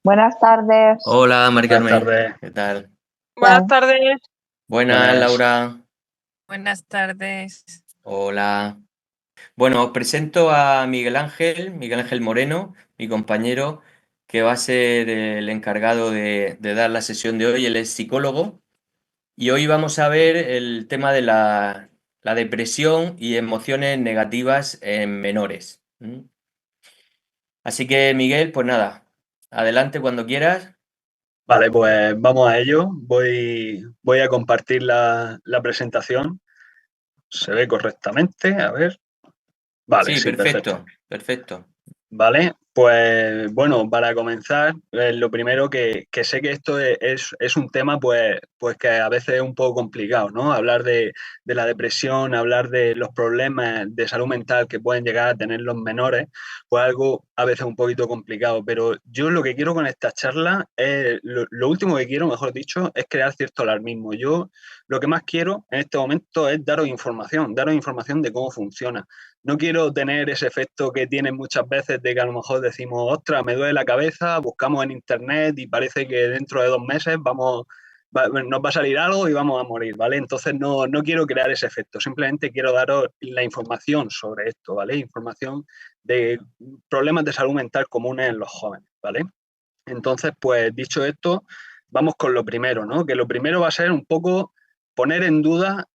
Buenas tardes. Hola, Mari Buenas Carmen, tardes. ¿qué tal? Buenas tardes. Buenas, Buenas. Laura. Buenas tardes. Hola. Bueno, os presento a Miguel Ángel Moreno, mi compañero, que va a ser el encargado de dar la sesión de hoy. Él es psicólogo y hoy vamos a ver el tema de la depresión y emociones negativas en menores. Así que, Miguel, pues nada, adelante cuando quieras. Vale, pues vamos a ello. Voy a compartir la presentación. ¿Se ve correctamente? A ver. Vale, Sí, sí, perfecto. perfecto, perfecto. Vale, pues bueno, para comenzar, lo primero que sé que esto es un tema pues que a veces es un poco complicado, ¿no? Hablar de la depresión, hablar de los problemas de salud mental que pueden llegar a tener los menores, pues algo a veces un poquito complicado, pero yo lo que quiero con esta charla es, lo último que quiero, mejor dicho, es crear cierto alarmismo. Yo lo que más quiero en este momento es daros información de cómo funciona. No quiero tener ese efecto que tienen muchas veces de que a lo mejor decimos, ostras, me duele la cabeza, buscamos en internet y parece que dentro de 2 meses nos va a salir algo y vamos a morir, ¿vale? Entonces no quiero crear ese efecto, simplemente quiero daros la información sobre esto, ¿vale? Información de problemas de salud mental comunes en los jóvenes, ¿vale? Entonces, pues dicho esto, vamos con lo primero, ¿no? Que lo primero va a ser un poco poner en duda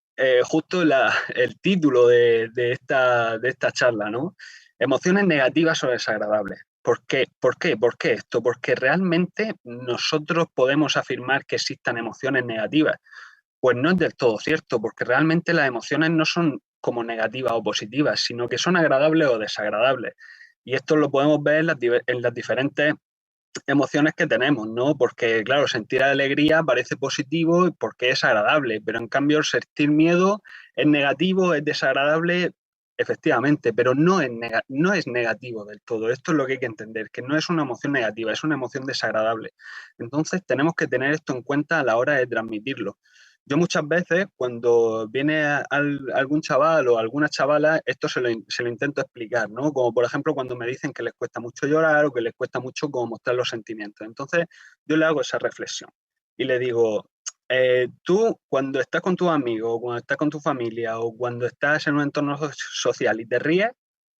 justo el título de esta charla, ¿no? Emociones negativas o desagradables. ¿Por qué? ¿Por qué? ¿Por qué esto? Porque realmente nosotros podemos afirmar que existan emociones negativas. Pues no es del todo cierto, porque realmente las emociones no son como negativas o positivas, sino que son agradables o desagradables. Y esto lo podemos ver en las diferentes emociones que tenemos, ¿no? Porque, claro, sentir alegría parece positivo porque es agradable, pero en cambio sentir miedo es negativo, es desagradable, efectivamente, pero no es negativo del todo. Esto es lo que hay que entender, que no es una emoción negativa, es una emoción desagradable. Entonces tenemos que tener esto en cuenta a la hora de transmitirlo. Yo muchas veces, cuando viene algún chaval o alguna chavala, esto se lo intento explicar, ¿no? Como por ejemplo cuando me dicen que les cuesta mucho llorar o que les cuesta mucho como mostrar los sentimientos. Entonces yo le hago esa reflexión y le digo, tú cuando estás con tus amigos o cuando estás con tu familia o cuando estás en un entorno social y te ríes,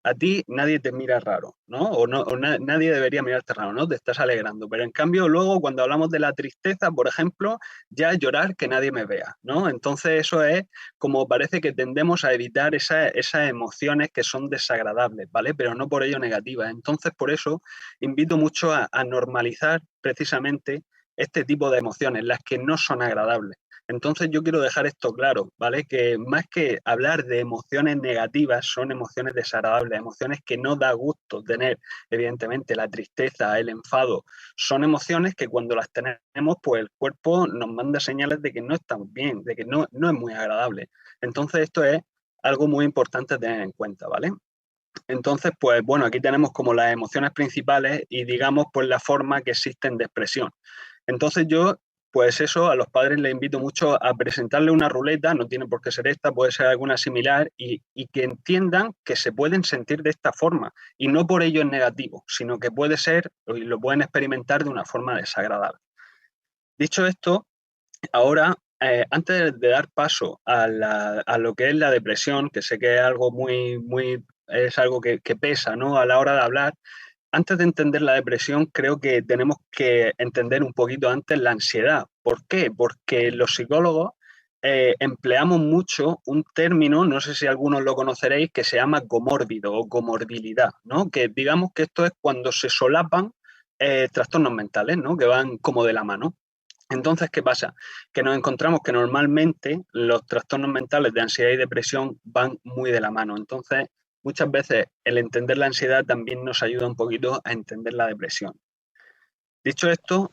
a ti nadie te mira raro, ¿no? Nadie debería mirarte raro, ¿no? Te estás alegrando. Pero en cambio luego cuando hablamos de la tristeza, por ejemplo, ya llorar que nadie me vea, ¿no? Entonces eso es como parece que tendemos a evitar esas emociones que son desagradables, ¿vale? Pero no por ello negativas. Entonces por eso invito mucho a normalizar precisamente este tipo de emociones, las que no son agradables. Entonces yo quiero dejar esto claro, ¿vale? Que más que hablar de emociones negativas, son emociones desagradables, emociones que no da gusto tener, evidentemente, la tristeza, el enfado, son emociones que cuando las tenemos, pues el cuerpo nos manda señales de que no estamos bien, de que no es muy agradable. Entonces esto es algo muy importante a tener en cuenta, ¿vale? Entonces, pues bueno, aquí tenemos como las emociones principales y digamos pues la forma que existen de expresión. Entonces yo, pues eso, a los padres les invito mucho a presentarle una ruleta, no tiene por qué ser esta, puede ser alguna similar, y que entiendan que se pueden sentir de esta forma, y no por ello es negativo, sino que puede ser, y lo pueden experimentar de una forma desagradable. Dicho esto, ahora, antes de dar paso a lo que es la depresión, que sé que es algo es algo que pesa, ¿no? A la hora de hablar, antes de entender la depresión, creo que tenemos que entender un poquito antes la ansiedad. ¿Por qué? Porque los psicólogos empleamos mucho un término, no sé si algunos lo conoceréis, que se llama comórbido o comorbilidad, ¿no? Que digamos que esto es cuando se solapan trastornos mentales, ¿no? Que van como de la mano. Entonces, ¿qué pasa? Que nos encontramos que normalmente los trastornos mentales de ansiedad y depresión van muy de la mano. Entonces, muchas veces el entender la ansiedad también nos ayuda un poquito a entender la depresión. Dicho esto,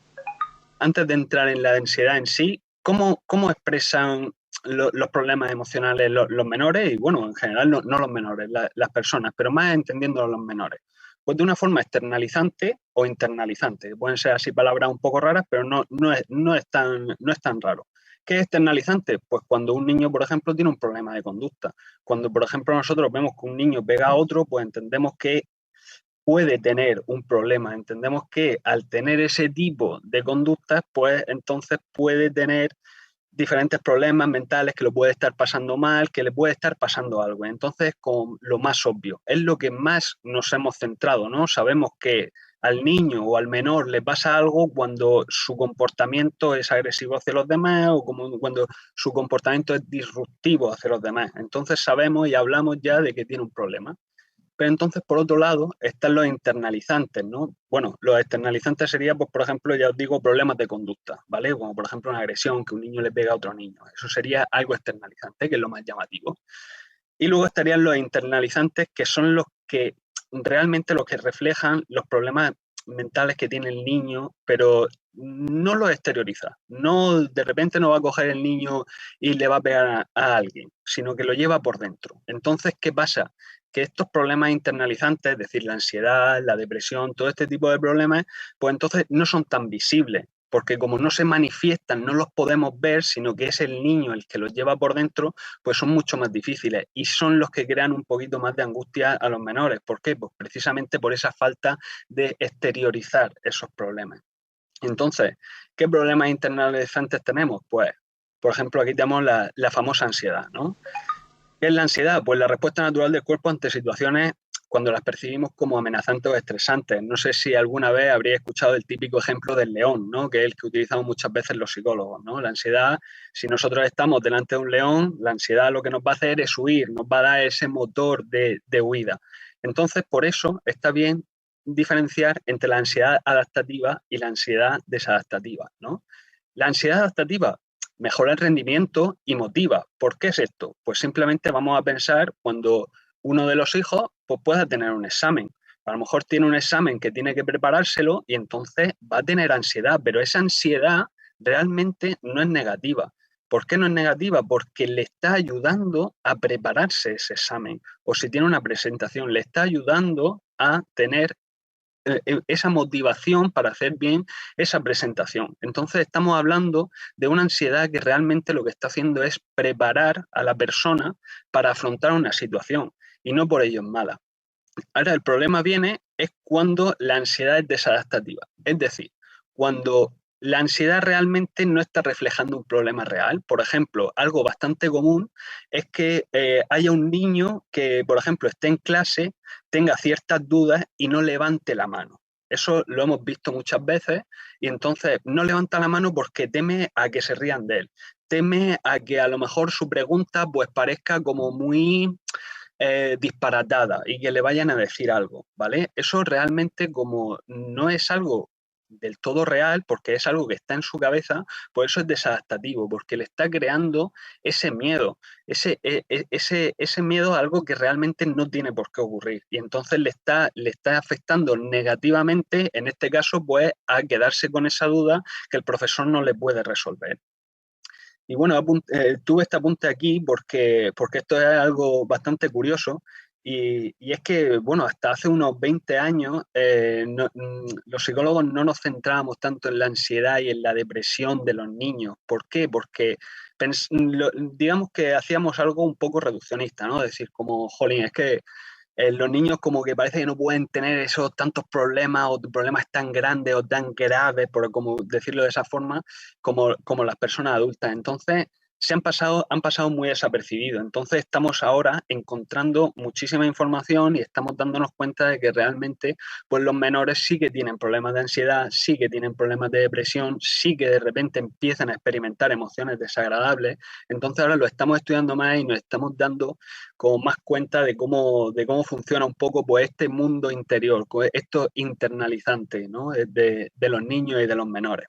antes de entrar en la ansiedad en sí, ¿cómo expresan los problemas emocionales los menores? Y bueno, en general no los menores, las personas, pero más entendiendo los menores. Pues de una forma externalizante o internalizante. Pueden ser así palabras un poco raras, pero no es tan raro. ¿Qué es externalizante? Pues cuando un niño, por ejemplo, tiene un problema de conducta. Cuando, por ejemplo, nosotros vemos que un niño pega a otro, pues entendemos que puede tener un problema. Entendemos que al tener ese tipo de conductas, pues entonces puede tener diferentes problemas mentales, que lo puede estar pasando mal, que le puede estar pasando algo. Entonces, con lo más obvio, es lo que más nos hemos centrado, ¿no? Sabemos que al niño o al menor le pasa algo cuando su comportamiento es agresivo hacia los demás o como cuando su comportamiento es disruptivo hacia los demás. Entonces sabemos y hablamos ya de que tiene un problema. Pero entonces, por otro lado, están los internalizantes, ¿no? Bueno, los externalizantes serían, pues, por ejemplo, ya os digo, problemas de conducta, ¿vale? Como por ejemplo una agresión, que un niño le pega a otro niño. Eso sería algo externalizante, que es lo más llamativo. Y luego estarían los internalizantes, que son los que realmente los que reflejan los problemas mentales que tiene el niño, pero no los exterioriza. No, de repente no va a coger el niño y le va a pegar a alguien, sino que lo lleva por dentro. Entonces, ¿qué pasa? Que estos problemas internalizantes, es decir, la ansiedad, la depresión, todo este tipo de problemas, pues entonces no son tan visibles, porque como no se manifiestan, no los podemos ver, sino que es el niño el que los lleva por dentro, pues son mucho más difíciles y son los que crean un poquito más de angustia a los menores. ¿Por qué? Pues precisamente por esa falta de exteriorizar esos problemas. Entonces, ¿qué problemas internalizantes tenemos? Pues, por ejemplo, aquí tenemos la famosa ansiedad, ¿no? ¿Qué es la ansiedad? Pues la respuesta natural del cuerpo ante situaciones cuando las percibimos como amenazantes o estresantes. No sé si alguna vez habría escuchado el típico ejemplo del león, ¿no? Que es el que utilizamos muchas veces los psicólogos, ¿no? La ansiedad, si nosotros estamos delante de un león, la ansiedad lo que nos va a hacer es huir, nos va a dar ese motor de huida. Entonces, por eso está bien diferenciar entre la ansiedad adaptativa y la ansiedad desadaptativa, ¿no? La ansiedad adaptativa mejora el rendimiento y motiva. ¿Por qué es esto? Pues simplemente vamos a pensar cuando uno de los hijos pues, pueda tener un examen. A lo mejor tiene un examen que tiene que preparárselo y entonces va a tener ansiedad, pero esa ansiedad realmente no es negativa. ¿Por qué no es negativa? Porque le está ayudando a prepararse ese examen. O si tiene una presentación, le está ayudando a tener esa motivación para hacer bien esa presentación. Entonces estamos hablando de una ansiedad que realmente lo que está haciendo es preparar a la persona para afrontar una situación y no por ello es mala. Ahora el problema viene es cuando la ansiedad es desadaptativa, es decir, cuando la ansiedad realmente no está reflejando un problema real. Por ejemplo, algo bastante común es que haya un niño que, por ejemplo, esté en clase, tenga ciertas dudas y no levante la mano. Eso lo hemos visto muchas veces y entonces no levanta la mano porque teme a que se rían de él. Teme a que a lo mejor su pregunta pues parezca como muy disparatada y que le vayan a decir algo, ¿vale? Eso realmente como no es algo del todo real, porque es algo que está en su cabeza, pues eso es desadaptativo, porque le está creando ese miedo, ese miedo a algo que realmente no tiene por qué ocurrir. Y entonces le está afectando negativamente, en este caso, pues a quedarse con esa duda que el profesor no le puede resolver. Y bueno, tuve este apunte aquí porque esto es algo bastante curioso y es que, bueno, hasta hace unos 20 años los psicólogos no nos centrábamos tanto en la ansiedad y en la depresión de los niños. ¿Por qué? Porque digamos que hacíamos algo un poco reduccionista, ¿no? Es decir, como, jolín, es que los niños como que parece que no pueden tener esos tantos problemas o problemas tan grandes o tan graves, por como decirlo de esa forma, como las personas adultas. Entonces, han pasado muy desapercibidos. Entonces, estamos ahora encontrando muchísima información y estamos dándonos cuenta de que realmente pues, los menores sí que tienen problemas de ansiedad, sí que tienen problemas de depresión, sí que de repente empiezan a experimentar emociones desagradables. Entonces, ahora lo estamos estudiando más y nos estamos dando como más cuenta de cómo funciona un poco pues, este mundo interior, estos internalizantes, ¿no? De los niños y de los menores.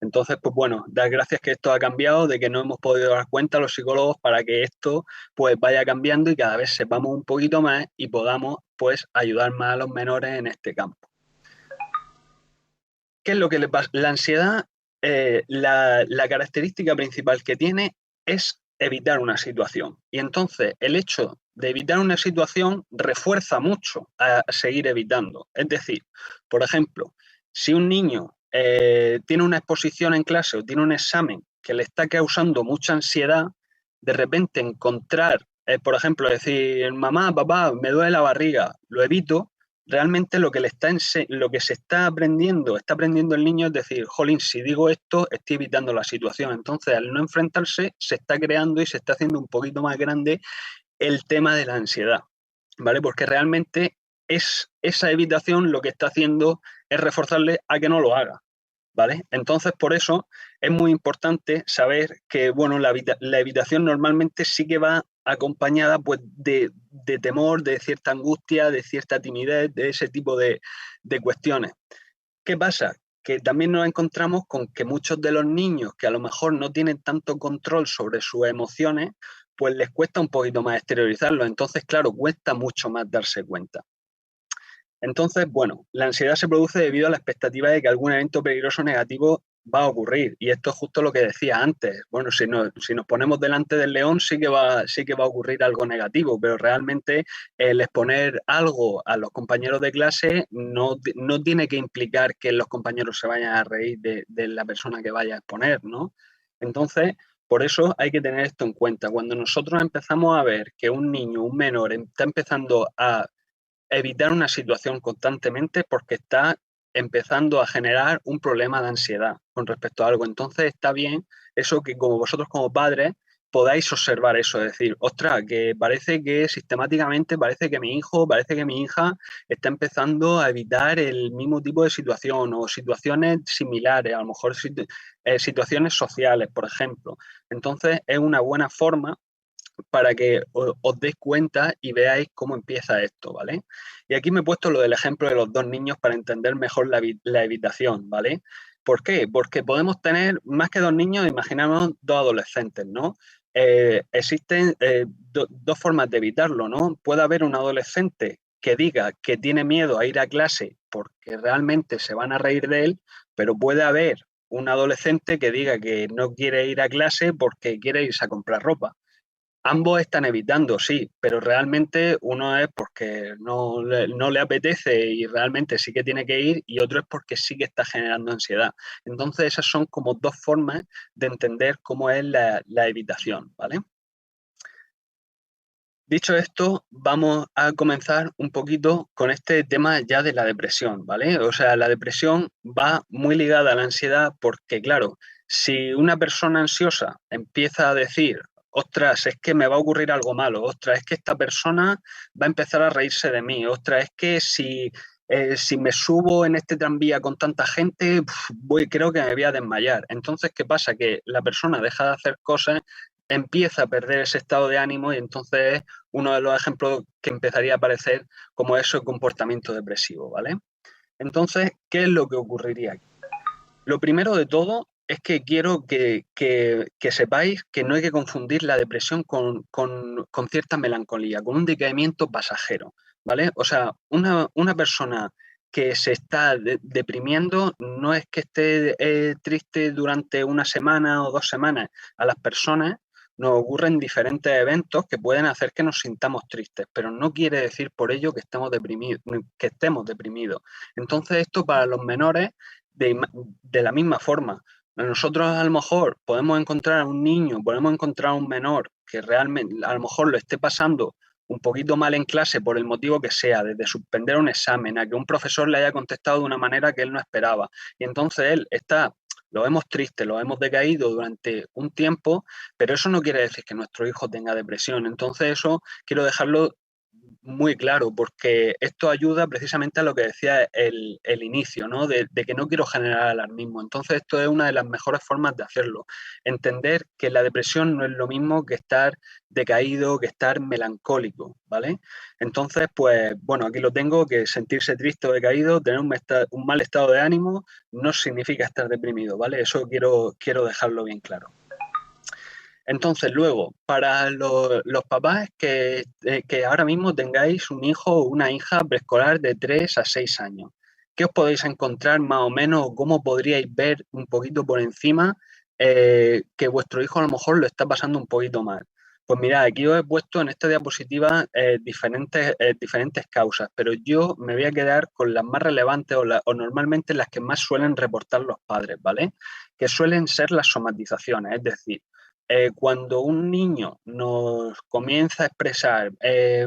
Entonces, pues bueno, dar gracias que esto ha cambiado, de que no hemos podido dar cuenta los psicólogos para que esto pues vaya cambiando y cada vez sepamos un poquito más y podamos pues ayudar más a los menores en este campo. ¿Qué es lo que le pasa? La ansiedad, la característica principal que tiene es evitar una situación. Y entonces el hecho de evitar una situación refuerza mucho a seguir evitando. Es decir, por ejemplo, si un niño tiene una exposición en clase o tiene un examen que le está causando mucha ansiedad, de repente encontrar, por ejemplo, decir, mamá, papá, me duele la barriga, lo evito, realmente lo que se está aprendiendo el niño es decir, jolín, si digo esto, estoy evitando la situación. Entonces, al no enfrentarse, se está creando y se está haciendo un poquito más grande el tema de la ansiedad, ¿vale? Porque realmente esa evitación lo que está haciendo es reforzarle a que no lo haga, ¿vale? Entonces, por eso es muy importante saber que, bueno, la evitación normalmente sí que va acompañada pues, de temor, de cierta angustia, de cierta timidez, de ese tipo de cuestiones. ¿Qué pasa? Que también nos encontramos con que muchos de los niños que a lo mejor no tienen tanto control sobre sus emociones, pues les cuesta un poquito más exteriorizarlo. Entonces, claro, cuesta mucho más darse cuenta. Entonces, bueno, la ansiedad se produce debido a la expectativa de que algún evento peligroso negativo va a ocurrir. Y esto es justo lo que decía antes. Bueno, si nos ponemos delante del león, sí que va a ocurrir algo negativo, pero realmente el exponer algo a los compañeros de clase no tiene que implicar que los compañeros se vayan a reír de la persona que vaya a exponer, ¿no? Entonces, por eso hay que tener esto en cuenta. Cuando nosotros empezamos a ver que un niño, un menor, está empezando a evitar una situación constantemente porque está empezando a generar un problema de ansiedad con respecto a algo. Entonces está bien eso que como vosotros como padres podáis observar eso, es decir, ostras, que parece que sistemáticamente parece que mi hijo, parece que mi hija está empezando a evitar el mismo tipo de situación o situaciones similares, a lo mejor situaciones sociales, por ejemplo. Entonces es una buena forma para que os deis cuenta y veáis cómo empieza esto, ¿vale? Y aquí me he puesto lo del ejemplo de los dos niños para entender mejor la evitación, ¿vale? ¿Por qué? Porque podemos tener más que dos niños, imaginamos dos adolescentes, ¿no? Existen dos formas de evitarlo, ¿no? Puede haber un adolescente que diga que tiene miedo a ir a clase porque realmente se van a reír de él, pero puede haber un adolescente que diga que no quiere ir a clase porque quiere irse a comprar ropa. Ambos están evitando, sí, pero realmente uno es porque no le apetece y realmente sí que tiene que ir y otro es porque sí que está generando ansiedad. Entonces esas son como dos formas de entender cómo es la evitación, ¿vale? Dicho esto, vamos a comenzar un poquito con este tema ya de la depresión, ¿vale? O sea, la depresión va muy ligada a la ansiedad porque, claro, si una persona ansiosa empieza a decir, ostras, es que me va a ocurrir algo malo, ostras, es que esta persona va a empezar a reírse de mí, ostras, es que si me subo en este tranvía con tanta gente, creo que me voy a desmayar. Entonces, ¿qué pasa? Que la persona deja de hacer cosas, empieza a perder ese estado de ánimo y entonces uno de los ejemplos que empezaría a aparecer como eso, comportamiento depresivo, ¿vale? Entonces, ¿qué es lo que ocurriría aquí? Lo primero de todo es que quiero que sepáis que no hay que confundir la depresión con cierta melancolía, con un decaimiento pasajero, ¿vale? O sea, una persona que se está deprimiendo no es que esté triste durante una semana o 2 semanas. A las personas nos ocurren diferentes eventos que pueden hacer que nos sintamos tristes, pero no quiere decir por ello que estemos deprimidos. Entonces, esto para los menores de la misma forma. Nosotros a lo mejor podemos encontrar a un niño, podemos encontrar a un menor que realmente a lo mejor lo esté pasando un poquito mal en clase por el motivo que sea, desde suspender un examen a que un profesor le haya contestado de una manera que él no esperaba. Y entonces lo vemos triste, lo hemos decaído durante un tiempo, pero eso no quiere decir que nuestro hijo tenga depresión. Entonces eso quiero dejarlo muy claro, porque esto ayuda precisamente a lo que decía el inicio, ¿no? De que no quiero generar alarmismo. Entonces, esto es una de las mejores formas de hacerlo. Entender que la depresión no es lo mismo que estar decaído, que estar melancólico, ¿vale? Entonces, pues, bueno, aquí lo tengo, que sentirse triste o decaído, tener un mal estado de ánimo, no significa estar deprimido, ¿vale? Eso quiero dejarlo bien claro. Entonces, luego, para los papás que ahora mismo tengáis un hijo o una hija preescolar de 3 a 6 años, ¿qué os podéis encontrar más o menos o cómo podríais ver un poquito por encima que vuestro hijo a lo mejor lo está pasando un poquito mal? Pues mirad, aquí os he puesto en esta diapositiva diferentes causas, pero yo me voy a quedar con las más relevantes o normalmente las que más suelen reportar los padres, ¿vale? Que suelen ser las somatizaciones, es decir, cuando un niño nos comienza a expresar,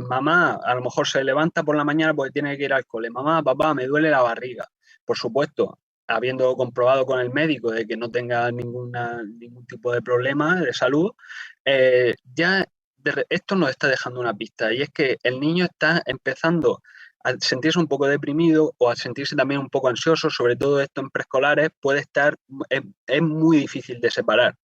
mamá, a lo mejor se levanta por la mañana porque tiene que ir al cole, mamá, papá, me duele la barriga. Por supuesto, habiendo comprobado con el médico de que no tenga ningún tipo de problema de salud, ya esto nos está dejando una pista, y es que el niño está empezando a sentirse un poco deprimido o a sentirse también un poco ansioso. Sobre todo esto en preescolares puede estar, es muy difícil de separar.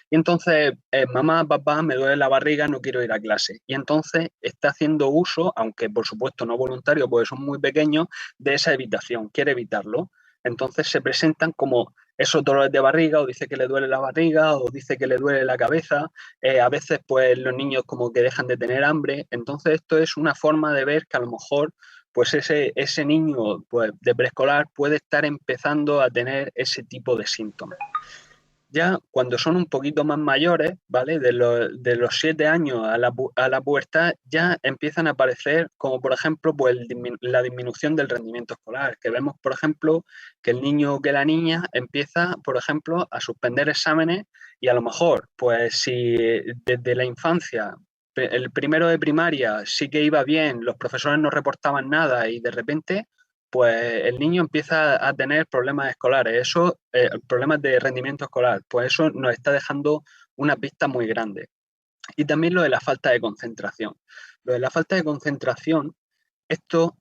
Y entonces, mamá, papá, me duele la barriga, no quiero ir a clase. Y entonces está haciendo uso, aunque por supuesto no voluntario, porque son muy pequeños, de esa evitación, quiere evitarlo. Entonces se presentan como esos dolores de barriga, o dice que le duele la barriga, o dice que le duele la cabeza. A veces, pues los niños como que dejan de tener hambre. Entonces esto es una forma de ver que a lo mejor pues ese niño, pues, de preescolar puede estar empezando a tener ese tipo de síntomas. Ya cuando son un poquito más mayores, ¿vale? De los 7 años a la pubertad, ya empiezan a aparecer, como por ejemplo, pues la disminución del rendimiento escolar, que vemos, por ejemplo, que el niño o que la niña empieza, por ejemplo, a suspender exámenes. Y a lo mejor, pues si desde la infancia, el primero de primaria sí que iba bien, los profesores no reportaban nada, y de repente pues el niño empieza a tener problemas escolares, eso, problemas de rendimiento escolar, pues eso nos está dejando una pista muy grande. Y también lo de la falta de concentración. Lo de la falta de concentración, esto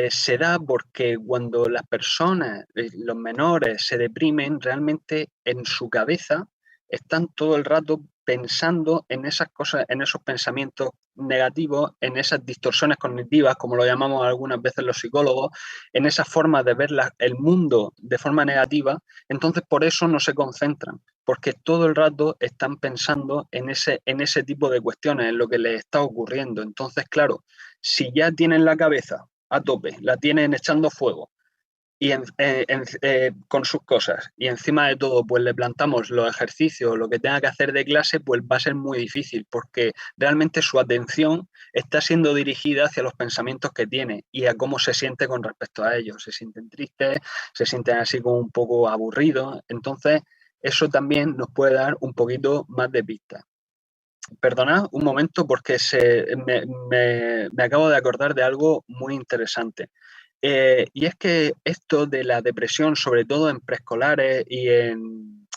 se da porque cuando las personas, los menores, se deprimen, realmente en su cabeza están todo el rato pensando en esas cosas, en esos pensamientos negativos, en esas distorsiones cognitivas, como lo llamamos algunas veces los psicólogos, en esa forma de ver el mundo de forma negativa. Entonces por eso no se concentran, porque todo el rato están pensando en ese tipo de cuestiones, en lo que les está ocurriendo. Entonces, claro, si ya tienen la cabeza a tope, la tienen echando fuego y con sus cosas, y encima de todo pues le plantamos los ejercicios, lo que tenga que hacer de clase, pues va a ser muy difícil, porque realmente su atención está siendo dirigida hacia los pensamientos que tiene y a cómo se siente con respecto a ellos. Se sienten tristes, se sienten así como un poco aburridos. Entonces eso también nos puede dar un poquito más de pista. Perdonad un momento porque me acabo de acordar de algo muy interesante. Y es que esto de la depresión, sobre todo en preescolares y en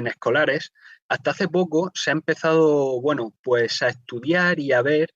escolares, hasta hace poco se ha empezado, bueno, pues a estudiar y a ver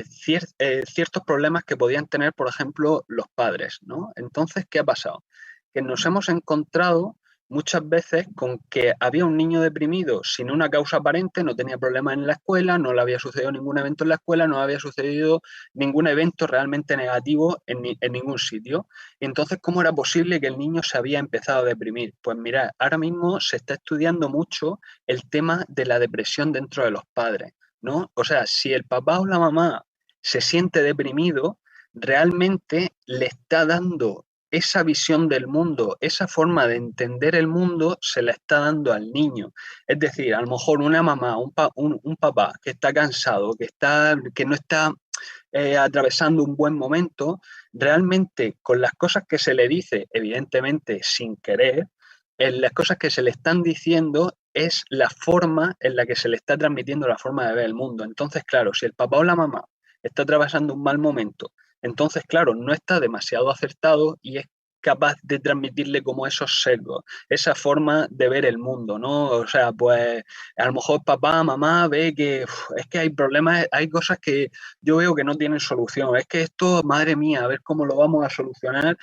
ciertos problemas que podían tener, por ejemplo, los padres, ¿no? Entonces, ¿qué ha pasado? Que nos hemos encontrado muchas veces con que había un niño deprimido sin una causa aparente, no tenía problemas en la escuela, no le había sucedido ningún evento en la escuela, no había sucedido ningún evento realmente negativo en ningún sitio. Entonces, ¿cómo era posible que el niño se había empezado a deprimir? Pues mirad, ahora mismo se está estudiando mucho el tema de la depresión dentro de los padres, ¿no? O sea, si el papá o la mamá se siente deprimido, realmente le está dando esa visión del mundo, esa forma de entender el mundo, se la está dando al niño. Es decir, a lo mejor una mamá, un papá que está cansado, que no está atravesando un buen momento, realmente con las cosas que se le dice, evidentemente sin querer, las cosas que se le están diciendo es la forma en la que se le está transmitiendo la forma de ver el mundo. Entonces, claro, si el papá o la mamá está atravesando un mal momento, entonces, claro, no está demasiado acertado y es capaz de transmitirle como esos sesgos, esa forma de ver el mundo, ¿no? O sea, pues a lo mejor papá, mamá ve que es que hay problemas, hay cosas que yo veo que no tienen solución. Es que esto, madre mía, a ver cómo lo vamos a solucionar.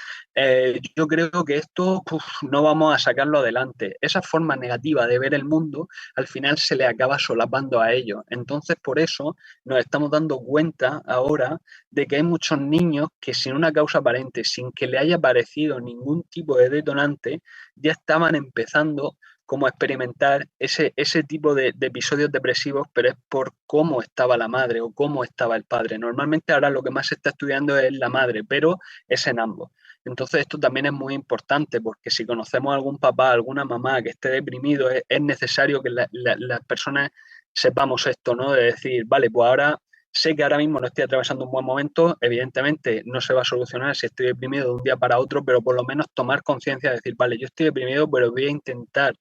Yo creo que esto no vamos a sacarlo adelante. Esa forma negativa de ver el mundo al final se le acaba solapando a ellos. Entonces, por eso nos estamos dando cuenta ahora de que hay muchos niños que sin una causa aparente, sin que le haya aparecido ningún tipo de detonante, ya estaban empezando como a experimentar ese tipo de episodios depresivos, pero es por cómo estaba la madre o cómo estaba el padre. Normalmente ahora lo que más se está estudiando es la madre, pero es en ambos. Entonces esto también es muy importante, porque si conocemos a algún papá, alguna mamá que esté deprimido, es necesario que las personas sepamos esto, ¿no? De decir, vale, pues ahora sé que ahora mismo no estoy atravesando un buen momento, evidentemente no se va a solucionar si estoy deprimido de un día para otro, pero por lo menos tomar conciencia de decir, vale, yo estoy deprimido, pero voy a intentar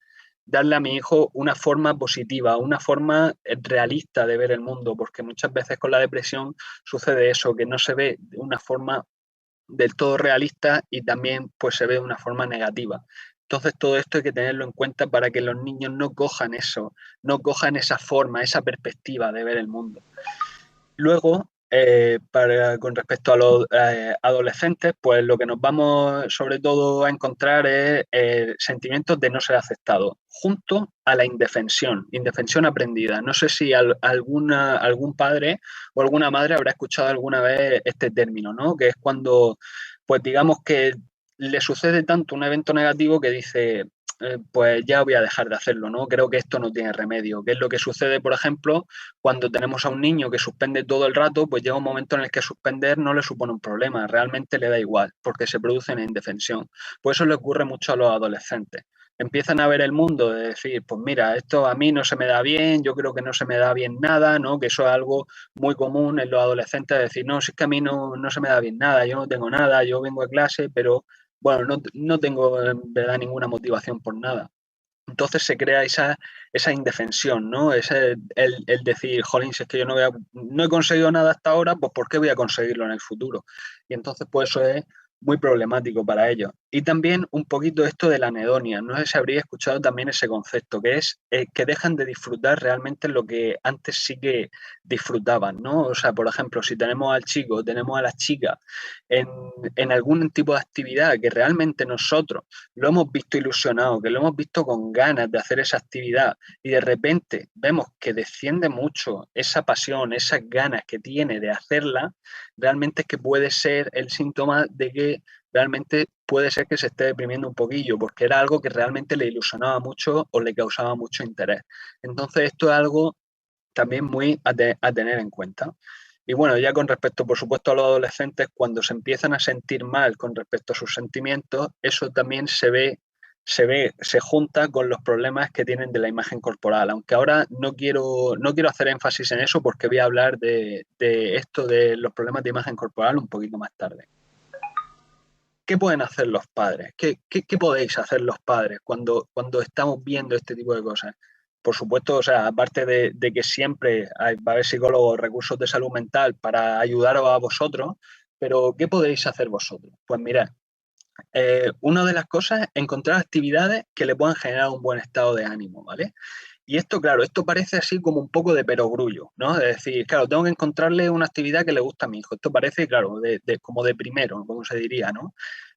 darle a mi hijo una forma positiva, una forma realista de ver el mundo, porque muchas veces con la depresión sucede eso, que no se ve de una forma del todo realista y también pues se ve de una forma negativa. Entonces todo esto hay que tenerlo en cuenta para que los niños no cojan eso, no cojan esa forma, esa perspectiva de ver el mundo. Luego, con respecto a los adolescentes, pues lo que nos vamos sobre todo a encontrar es sentimientos de no ser aceptado, junto a la indefensión aprendida. No sé si algún padre o alguna madre habrá escuchado alguna vez este término, ¿no? Que es cuando, pues digamos que le sucede tanto un evento negativo que dice, pues ya voy a dejar de hacerlo, ¿no? Creo que esto no tiene remedio. ¿Qué es lo que sucede, por ejemplo, cuando tenemos a un niño que suspende todo el rato? Pues llega un momento en el que suspender no le supone un problema, realmente le da igual, porque se produce una indefensión. Pues eso le ocurre mucho a los adolescentes. Empiezan a ver el mundo de decir, pues mira, esto a mí no se me da bien, yo creo que no se me da bien nada, ¿no? Que eso es algo muy común en los adolescentes, decir, no, si es que a mí no se me da bien nada, yo no tengo nada, yo vengo a clase, pero bueno, no tengo en verdad ninguna motivación por nada. Entonces se crea esa indefensión, ¿no? El decir, jolín, si es que yo no he conseguido nada hasta ahora, pues ¿por qué voy a conseguirlo en el futuro? Y entonces, pues eso es muy problemático para ellos. Y también un poquito esto de la anedonia. No sé si habría escuchado también ese concepto, que es que dejan de disfrutar realmente lo que antes sí que disfrutaban, ¿no? O sea, por ejemplo, si tenemos al chico, tenemos a la chica en, en algún tipo de actividad que realmente nosotros lo hemos visto ilusionado, que lo hemos visto con ganas de hacer esa actividad y de repente vemos que desciende mucho esa pasión, esas ganas que tiene de hacerla, realmente es que puede ser el síntoma de que realmente puede ser que se esté deprimiendo un poquillo, porque era algo que realmente le ilusionaba mucho o le causaba mucho interés. Entonces esto es algo también muy a tener en cuenta. Y bueno, ya con respecto, por supuesto, a los adolescentes, cuando se empiezan a sentir mal con respecto a sus sentimientos, eso también se junta con los problemas que tienen de la imagen corporal. Aunque ahora no quiero hacer énfasis en eso porque voy a hablar de esto de los problemas de imagen corporal un poquito más tarde. ¿Qué pueden hacer los padres? ¿Qué podéis hacer los padres cuando estamos viendo este tipo de cosas? Por supuesto, o sea, aparte de que siempre va a haber psicólogos, recursos de salud mental para ayudaros a vosotros, pero ¿qué podéis hacer vosotros? Pues mirad, una de las cosas es encontrar actividades que le puedan generar un buen estado de ánimo, ¿vale? Y esto, claro, esto parece así como un poco de perogrullo, ¿no? Es decir, claro, tengo que encontrarle una actividad que le gusta a mi hijo. Esto parece, claro, como de primero, como se diría, ¿no?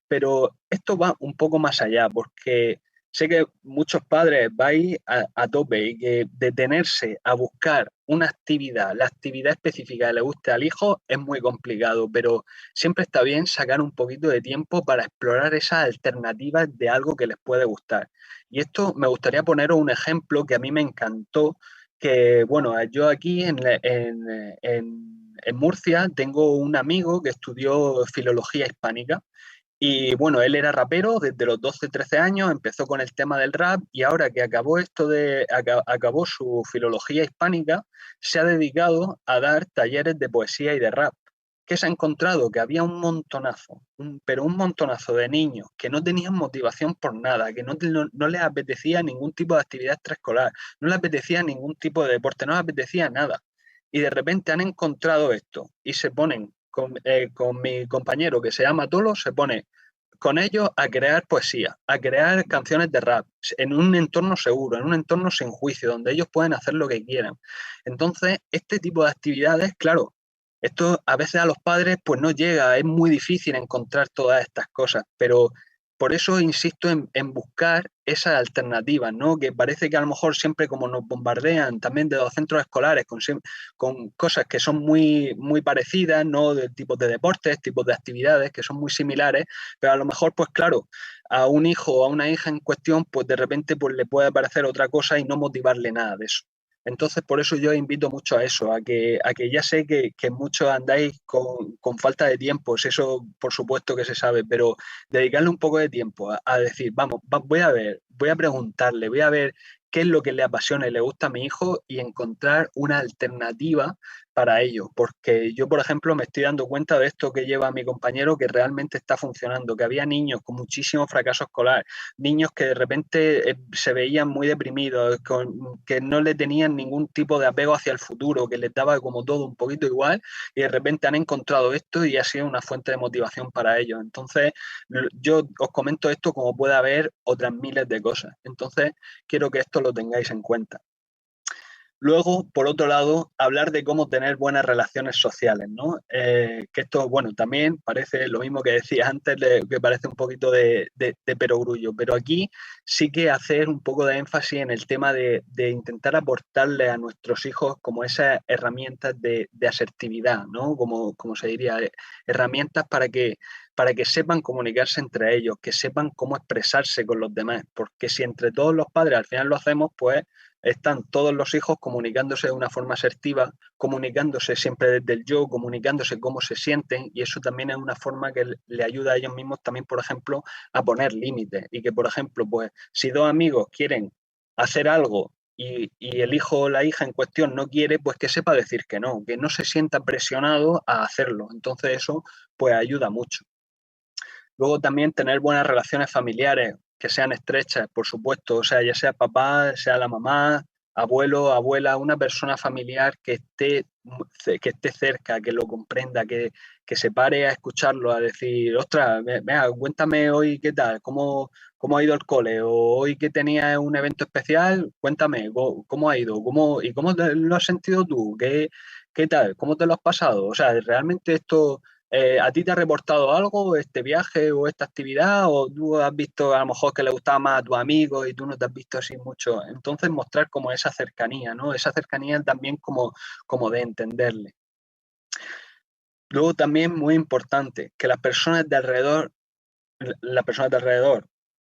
Pero esto va un poco más allá, porque sé que muchos padres vais a tope y que detenerse a buscar una actividad, la actividad específica que le guste al hijo, es muy complicado, pero siempre está bien sacar un poquito de tiempo para explorar esas alternativas de algo que les puede gustar. Y esto me gustaría poneros un ejemplo que a mí me encantó, que bueno, yo aquí en Murcia tengo un amigo que estudió filología hispánica y bueno, él era rapero desde los 12 13 años, empezó con el tema del rap y ahora que acabó su filología hispánica, se ha dedicado a dar talleres de poesía y de rap. ¿Qué se ha encontrado? Que había un montonazo, pero un montonazo de niños que no tenían motivación por nada, que no les apetecía ningún tipo de actividad extraescolar, no les apetecía ningún tipo de deporte, no les apetecía nada. Y de repente han encontrado esto y se ponen con mi compañero que se llama Tolo, se pone con ellos a crear poesía, a crear canciones de rap, en un entorno seguro, en un entorno sin juicio, donde ellos pueden hacer lo que quieran. Entonces, este tipo de actividades, claro, esto a veces a los padres pues no llega, es muy difícil encontrar todas estas cosas, pero por eso insisto en buscar esas alternativas, ¿no? Que parece que a lo mejor siempre como nos bombardean también de los centros escolares con cosas que son muy parecidas, ¿no? De tipos de deportes, tipos de actividades que son muy similares, pero a lo mejor, pues claro, a un hijo o a una hija en cuestión, pues de repente pues, le puede parecer otra cosa y no motivarle nada de eso. Entonces, por eso yo invito mucho a eso, a que ya sé que muchos andáis con falta de tiempo, eso por supuesto que se sabe, pero dedicarle un poco de tiempo a decir, vamos, voy a ver, voy a preguntarle, voy a ver qué es lo que le apasiona y le gusta a mi hijo y encontrar una alternativa para ello, porque yo, por ejemplo, me estoy dando cuenta de esto que lleva mi compañero, que realmente está funcionando, que había niños con muchísimo fracaso escolar, niños que de repente se veían muy deprimidos, que no le tenían ningún tipo de apego hacia el futuro, que les daba como todo un poquito igual, y de repente han encontrado esto y ha sido una fuente de motivación para ellos. Entonces, yo os comento esto como puede haber otras miles de cosas. Entonces, quiero que esto lo tengáis en cuenta. Luego, por otro lado, hablar de cómo tener buenas relaciones sociales, ¿no? Que esto, bueno, también parece lo mismo que decía antes, que parece un poquito de perogrullo, pero aquí sí que hacer un poco de énfasis en el tema de intentar aportarle a nuestros hijos como esas herramientas de asertividad, ¿no? Como se diría, herramientas para que sepan comunicarse entre ellos, que sepan cómo expresarse con los demás, porque si entre todos los padres al final lo hacemos, pues están todos los hijos comunicándose de una forma asertiva, comunicándose siempre desde el yo, comunicándose cómo se sienten, y eso también es una forma que le ayuda a ellos mismos también, por ejemplo, a poner límites. Y que, por ejemplo, pues si dos amigos quieren hacer algo y el hijo o la hija en cuestión no quiere, pues que sepa decir que no se sienta presionado a hacerlo. Entonces eso pues ayuda mucho. Luego también tener buenas relaciones familiares, que sean estrechas, por supuesto, o sea, ya sea papá, sea la mamá, abuelo, abuela, una persona familiar que esté cerca, que lo comprenda, que se pare a escucharlo, a decir, ostras, venga, cuéntame hoy qué tal, cómo ha ido el cole, o hoy que tenías un evento especial, cuéntame cómo ha ido, y cómo lo has sentido tú, qué tal, cómo te lo has pasado. O sea, realmente esto ¿a ti te ha reportado algo este viaje o esta actividad? ¿O tú has visto a lo mejor que le gustaba más a tus amigos y tú no te has visto así mucho? Entonces mostrar como esa cercanía, ¿no? Esa cercanía también como de entenderle. Luego también muy importante, que las personas de alrededor,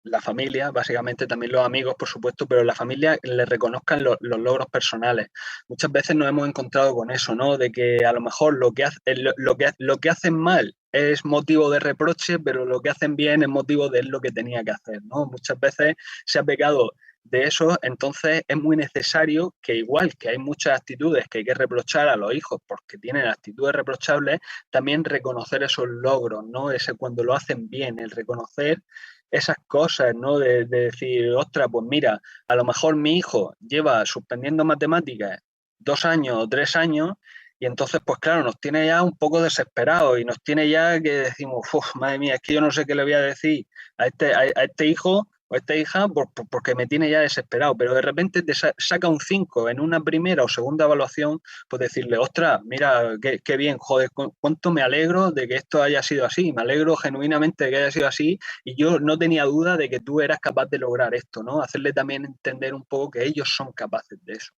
la familia, básicamente también los amigos, por supuesto, pero la familia le reconozcan los logros personales. Muchas veces nos hemos encontrado con eso, ¿no? De que a lo mejor lo que hacen mal es motivo de reproche, pero lo que hacen bien es motivo de lo que tenía que hacer, ¿no? Muchas veces se ha pecado de eso, entonces es muy necesario que igual que hay muchas actitudes que hay que reprochar a los hijos porque tienen actitudes reprochables, también reconocer esos logros, ¿no? Ese cuando lo hacen bien, el reconocer esas cosas, ¿no? De decir, ostras, pues mira, a lo mejor mi hijo lleva suspendiendo matemáticas 2 años o 3 años y entonces, pues claro, nos tiene ya un poco desesperados y nos tiene ya que decimos, madre mía, es que yo no sé qué le voy a decir a este hijo o esta hija porque me tiene ya desesperado, pero de repente te saca un 5 en una primera o segunda evaluación, pues decirle, ostras, mira, qué bien, joder, cuánto me alegro de que esto haya sido así, me alegro genuinamente de que haya sido así y yo no tenía duda de que tú eras capaz de lograr esto, ¿no? Hacerle también entender un poco que ellos son capaces de eso.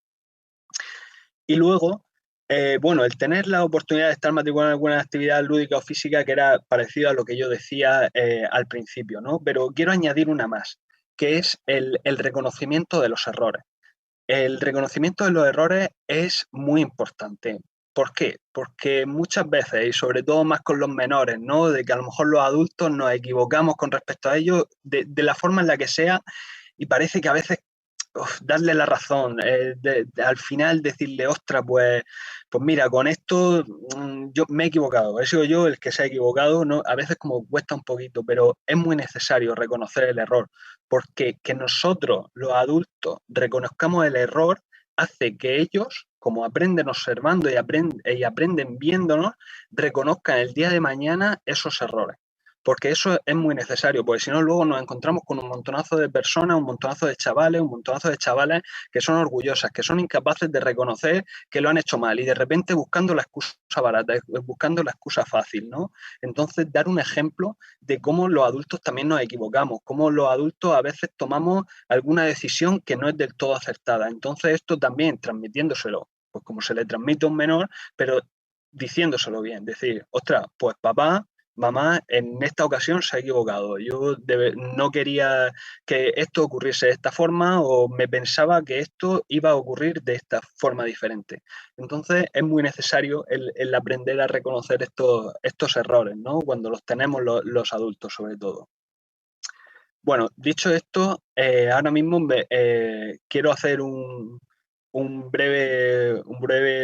Y luego, bueno, el tener la oportunidad de estar matriculado en alguna actividad lúdica o física que era parecido a lo que yo decía al principio, ¿no? Pero quiero añadir una más, que es el reconocimiento de los errores. El reconocimiento de los errores es muy importante. ¿Por qué? Porque muchas veces, y sobre todo más con los menores, ¿no? De que a lo mejor los adultos nos equivocamos con respecto a ellos de la forma en la que sea y parece que a veces darle la razón, al final decirle, ostras, pues mira, con esto yo me he equivocado, he sido yo el que se ha equivocado, ¿no? A veces como cuesta un poquito, pero es muy necesario reconocer el error, porque que nosotros, los adultos, reconozcamos el error hace que ellos, como aprenden observando y aprenden viéndonos, reconozcan el día de mañana esos errores porque eso es muy necesario, porque si no luego nos encontramos con un montonazo de personas, un montonazo de chavales, un montonazo de chavales que son orgullosas, que son incapaces de reconocer que lo han hecho mal y de repente buscando la excusa barata, buscando la excusa fácil, ¿no? Entonces, dar un ejemplo de cómo los adultos también nos equivocamos, cómo los adultos a veces tomamos alguna decisión que no es del todo acertada. Entonces, esto también transmitiéndoselo, pues como se le transmite a un menor, pero diciéndoselo bien, decir, ostras, pues papá, mamá, en esta ocasión se ha equivocado. Yo no quería que esto ocurriese de esta forma o me pensaba que esto iba a ocurrir de esta forma diferente. Entonces es muy necesario el aprender a reconocer estos errores, ¿no? Cuando los tenemos los adultos sobre todo. Bueno, dicho esto, ahora mismo quiero hacer un breve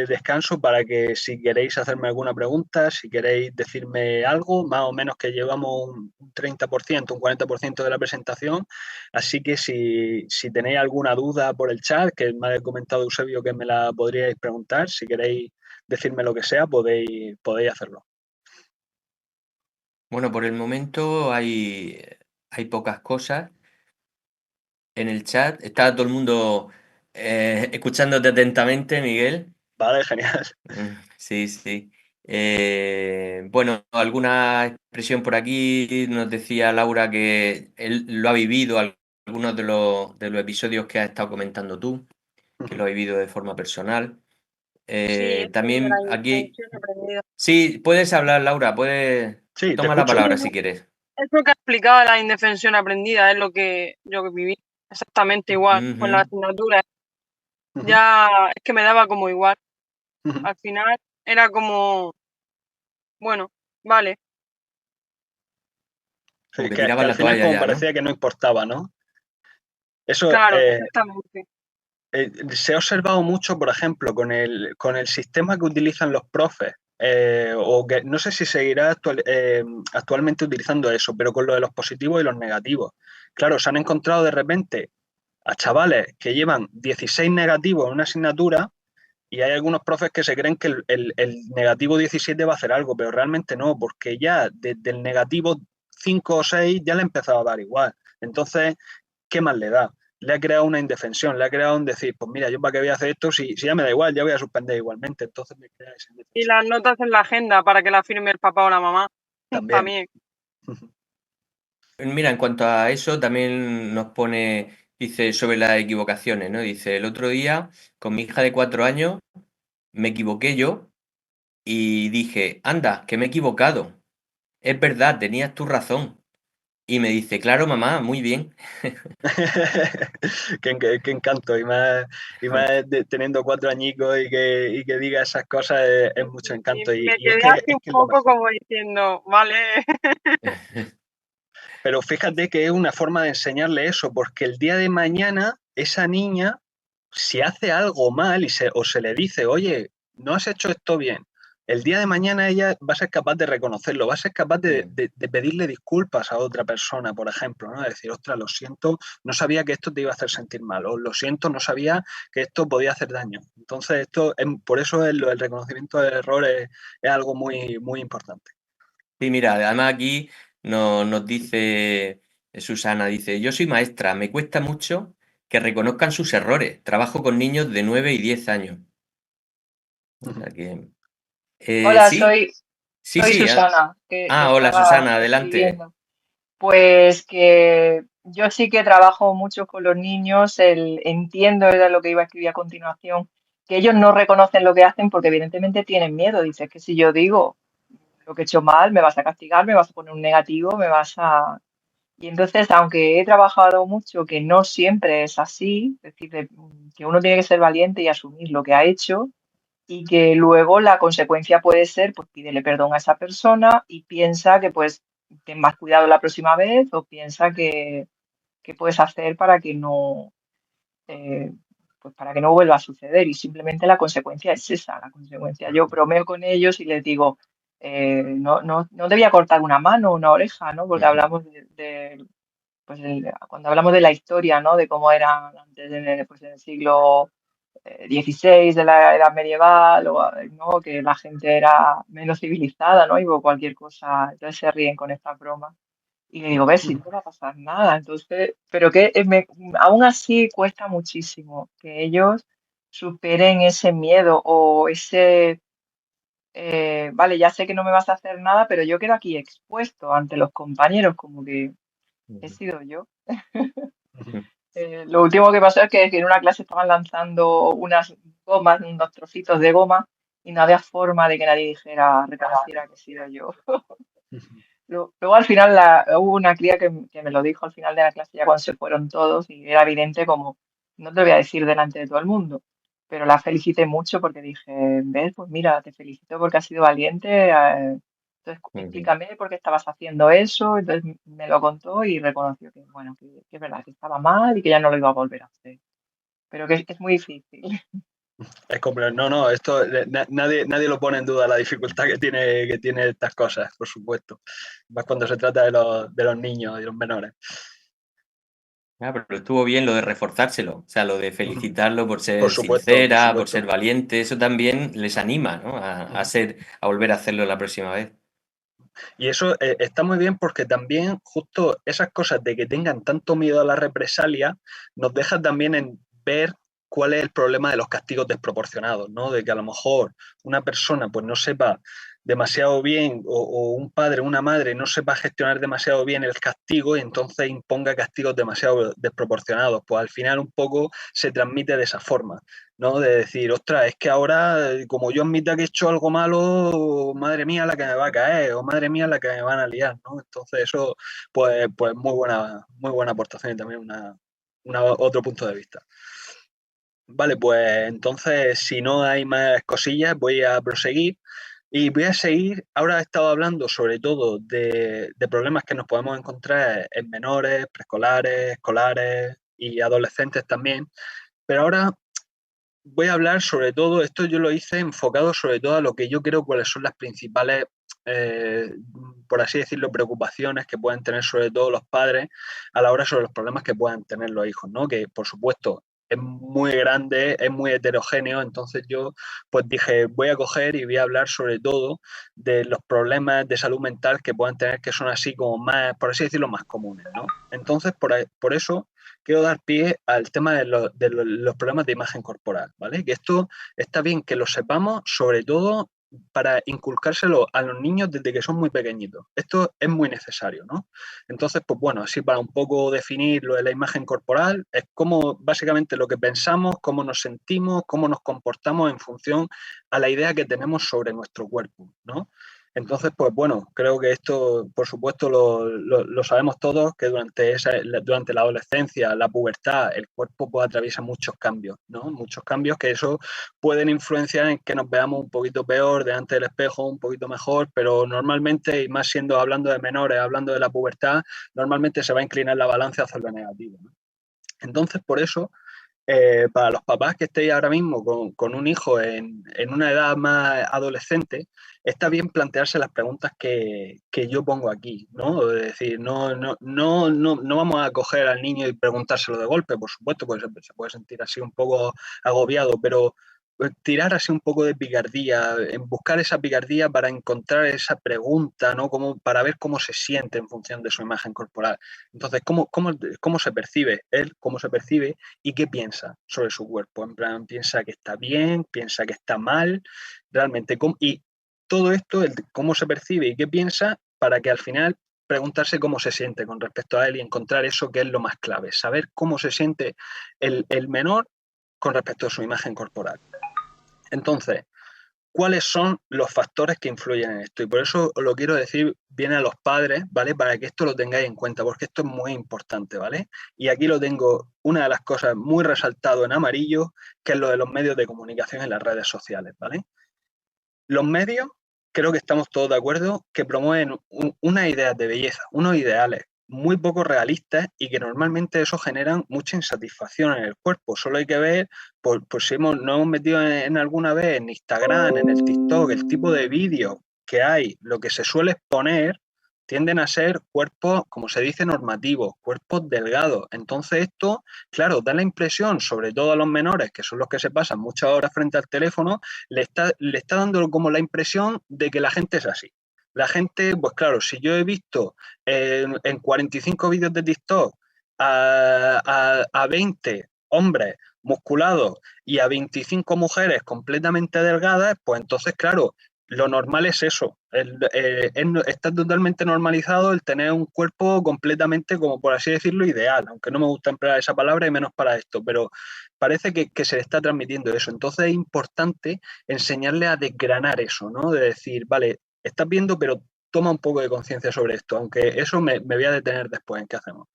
descanso para que si queréis hacerme alguna pregunta, si queréis decirme algo, más o menos que llevamos un 30%, un 40% de la presentación, así que si tenéis alguna duda por el chat, que me ha comentado Eusebio que me la podríais preguntar, si queréis decirme lo que sea, podéis hacerlo. Bueno, por el momento hay pocas cosas en el chat. Está todo el mundo escuchándote atentamente, Miguel. Vale, genial. Sí, sí. Bueno, alguna expresión por aquí nos decía Laura que él lo ha vivido, algunos de los episodios que has estado comentando tú, que lo ha vivido de forma personal. Sí, esto es de la También aquí, indefensión aprendida. sí, puedes hablar, Laura, puedes, Sí, te toma la escucho. palabra si quieres. Es lo que ha explicado la indefensión aprendida, es lo que viví exactamente igual con la Ujú. asignatura. Ujú, Ya es que me daba como igual. ujú. Al final era como, bueno, vale. Como Sí, que que tiraban al la final toalla como ya, ¿no? parecía que no importaba, ¿no? Eso, Claro, exactamente. se ha observado mucho, por ejemplo, con el sistema que utilizan los profes, o que no sé si seguirá actualmente utilizando eso, pero con lo de los positivos y los negativos. Claro, se han encontrado de repente a chavales que llevan 16 negativos en una asignatura y hay algunos profes que se creen que el negativo 17 va a hacer algo, pero realmente no, porque ya desde el negativo 5 o 6 ya le ha empezado a dar igual. Entonces, ¿qué más le da? Le ha creado una indefensión, le ha creado un decir, pues mira, yo para qué voy a hacer esto si ya me da igual, ya voy a suspender igualmente. Entonces me crea esa Y indefensión. las notas en la agenda para que la firme el papá o la mamá. También. También. Mira, en cuanto a eso, también nos pone, dice, sobre las equivocaciones, ¿no? Dice, el otro día, con mi hija de 4 años, me equivoqué yo y dije, anda, que me he equivocado. Es verdad, tenías tu razón. Y me dice, claro, mamá, muy bien. Qué encanto, y más teniendo 4 añicos y que diga esas cosas es mucho Y encanto. me Y es quedé así es un que es lo poco mejor. como diciendo, vale. Pero fíjate que es una forma de enseñarle eso, porque el día de mañana esa niña, si hace algo mal o se le dice, oye, no has hecho esto bien, el día de mañana ella va a ser capaz de reconocerlo, va a ser capaz Sí. de pedirle disculpas a otra persona, por ejemplo, ¿no? De decir, ostras, lo siento, no sabía que esto te iba a hacer sentir mal, o lo siento, no sabía que esto podía hacer daño. Entonces, por eso el reconocimiento del error es algo muy importante. Sí, mira, además aquí nos dice Susana, dice, yo soy maestra, me cuesta mucho que reconozcan sus errores. Trabajo con niños de 9 y 10 años. O sea que, Hola, sí, sí, soy sí. Susana, que Hola estaba Susana, adelante. escribiendo. Pues que yo sí que trabajo mucho con los niños, entiendo, era lo que iba a escribir a continuación, que ellos no reconocen lo que hacen porque evidentemente tienen miedo. Dices que si yo digo lo que he hecho mal, me vas a castigar, me vas a poner un negativo, me vas a... Y entonces, aunque he trabajado mucho, que no siempre es así, es decir, que uno tiene que ser valiente y asumir lo que ha hecho, y que luego la consecuencia puede ser, pues pídele perdón a esa persona y piensa que pues ten más cuidado la próxima vez o piensa que puedes hacer para que no, eh, pues para que no vuelva a suceder y simplemente la consecuencia es esa, la consecuencia. Yo bromeo con ellos y les digo, no te voy a cortar una mano o una oreja, ¿no? Porque Ujú, hablamos pues cuando hablamos de la historia, ¿no? De cómo eran antes, pues en el siglo 16 de la edad medieval, o ¿no? Que la gente era menos civilizada, ¿no? Y por cualquier cosa, entonces se ríen con esta broma. Y le digo, ves, si no te va a pasar nada. Entonces, pero que aún así cuesta muchísimo que ellos superen ese miedo o ese, vale, ya sé que no me vas a hacer nada, pero yo quedo aquí expuesto ante los compañeros, como que he ujú, sido yo. ujú. Lo último que pasó es que en una clase estaban lanzando unas gomas, unos trocitos de goma, y no había forma de que nadie reconociera que he sido yo. Luego al final hubo una cría que me lo dijo al final de la clase, ya cuando se fueron todos, y era evidente como, no te lo voy a decir delante de todo el mundo, pero la felicité mucho porque dije, ves, pues mira, te felicito porque has sido valiente, entonces Ujú. explícame por qué estabas haciendo eso, entonces me lo contó y reconoció que, bueno, que es verdad, que estaba mal y que ya no lo iba a volver a hacer. pero que es muy difícil. Es complejo. No, esto nadie lo pone en duda, la dificultad que tiene estas cosas, por supuesto. Más cuando se trata de los niños y los menores. Ah, pero estuvo bien lo de reforzárselo, o sea, lo de felicitarlo por Por ser supuesto, por sincera, por supuesto. ser valiente, eso también les anima, ¿no? A volver a hacerlo la próxima vez. Y eso está muy bien porque también justo esas cosas de que tengan tanto miedo a la represalia nos deja también en ver cuál es el problema de los castigos desproporcionados, ¿no? De que a lo mejor una persona pues no sepa demasiado bien o un padre o una madre no sepa gestionar demasiado bien el castigo y entonces imponga castigos demasiado desproporcionados. Pues al final un poco se transmite de esa forma. ¿No? De decir, ostras, es que ahora, como yo admita que he hecho algo malo, madre mía la que me va a caer, o madre mía la que me van a liar, ¿no? Entonces eso, pues muy buena aportación y también otro punto de vista. Vale, pues entonces, si no hay más cosillas, voy a proseguir. Y voy a seguir, ahora he estado hablando sobre todo de problemas que nos podemos encontrar en menores, preescolares, escolares y adolescentes también, pero ahora voy a hablar sobre todo, esto yo lo hice enfocado sobre todo a lo que yo creo cuáles son las principales, eh, por así decirlo, preocupaciones que pueden tener sobre todo los padres a la hora sobre los problemas que puedan tener los hijos, ¿no? Que por supuesto es muy grande, es muy heterogéneo, entonces yo pues dije, voy a coger y voy a hablar sobre todo de los problemas de salud mental que puedan tener que son así como más, por así decirlo, más comunes, ¿no? Entonces, por eso quiero dar pie al tema de los problemas de imagen corporal, ¿vale? Que esto está bien que lo sepamos, sobre todo para inculcárselo a los niños desde que son muy pequeñitos. Esto es muy necesario, ¿no? Entonces, pues bueno, así para un poco definir lo de la imagen corporal, es como básicamente lo que pensamos, cómo nos sentimos, cómo nos comportamos en función a la idea que tenemos sobre nuestro cuerpo, ¿no? Entonces, pues bueno, creo que esto, por supuesto, lo sabemos todos, que durante la adolescencia, la pubertad, el cuerpo pues, atraviesa muchos cambios, ¿no? Muchos cambios que eso pueden influenciar en que nos veamos un poquito peor delante del espejo, un poquito mejor, pero normalmente, y más siendo hablando de menores, hablando de la pubertad, normalmente se va a inclinar la balanza hacia lo negativo, ¿no? Entonces, por eso para los papás que estéis ahora mismo con un hijo en una edad más adolescente, está bien plantearse las preguntas que yo pongo aquí, ¿no? Es decir, no vamos a coger al niño y preguntárselo de golpe, por supuesto, porque se puede sentir así un poco agobiado, pero tirar así un poco de picardía, en buscar esa picardía para encontrar esa pregunta, ¿no? Como para ver cómo se siente en función de su imagen corporal. Entonces, ¿cómo se percibe él? ¿Cómo se percibe? ¿Y qué piensa sobre su cuerpo? En plan, piensa que está bien, piensa que está mal, realmente. Y todo esto, cómo se percibe y qué piensa, para que al final preguntarse cómo se siente con respecto a él y encontrar eso que es lo más clave, saber cómo se siente el menor con respecto a su imagen corporal. Entonces, ¿cuáles son los factores que influyen en esto? Y por eso lo quiero decir bien a los padres, ¿vale? Para que esto lo tengáis en cuenta, porque esto es muy importante, ¿vale? Y aquí lo tengo, una de las cosas muy resaltado en amarillo, que es lo de los medios de comunicación en las redes sociales, ¿vale? Los medios, creo que estamos todos de acuerdo, que promueven unas ideas de belleza, unos ideales muy poco realistas y que normalmente eso generan mucha insatisfacción en el cuerpo. Solo hay que ver, por si nos hemos metido en alguna vez en Instagram, en el TikTok, el tipo de vídeos que hay, lo que se suele exponer, tienden a ser cuerpos, como se dice, normativos, cuerpos delgados. Entonces esto, claro, da la impresión, sobre todo a los menores, que son los que se pasan muchas horas frente al teléfono, le está dando como la impresión de que la gente es así. La gente, pues claro, si yo he visto en 45 vídeos de TikTok a 20 hombres musculados y a 25 mujeres completamente delgadas, pues entonces, claro, lo normal es eso. Está totalmente normalizado el tener un cuerpo completamente, como por así decirlo, ideal, aunque no me gusta emplear esa palabra y menos para esto, pero parece que se le está transmitiendo eso. Entonces es importante enseñarle a desgranar eso, ¿no? De decir, vale, estás viendo, pero toma un poco de conciencia sobre esto, aunque eso me voy a detener después en qué hacemos.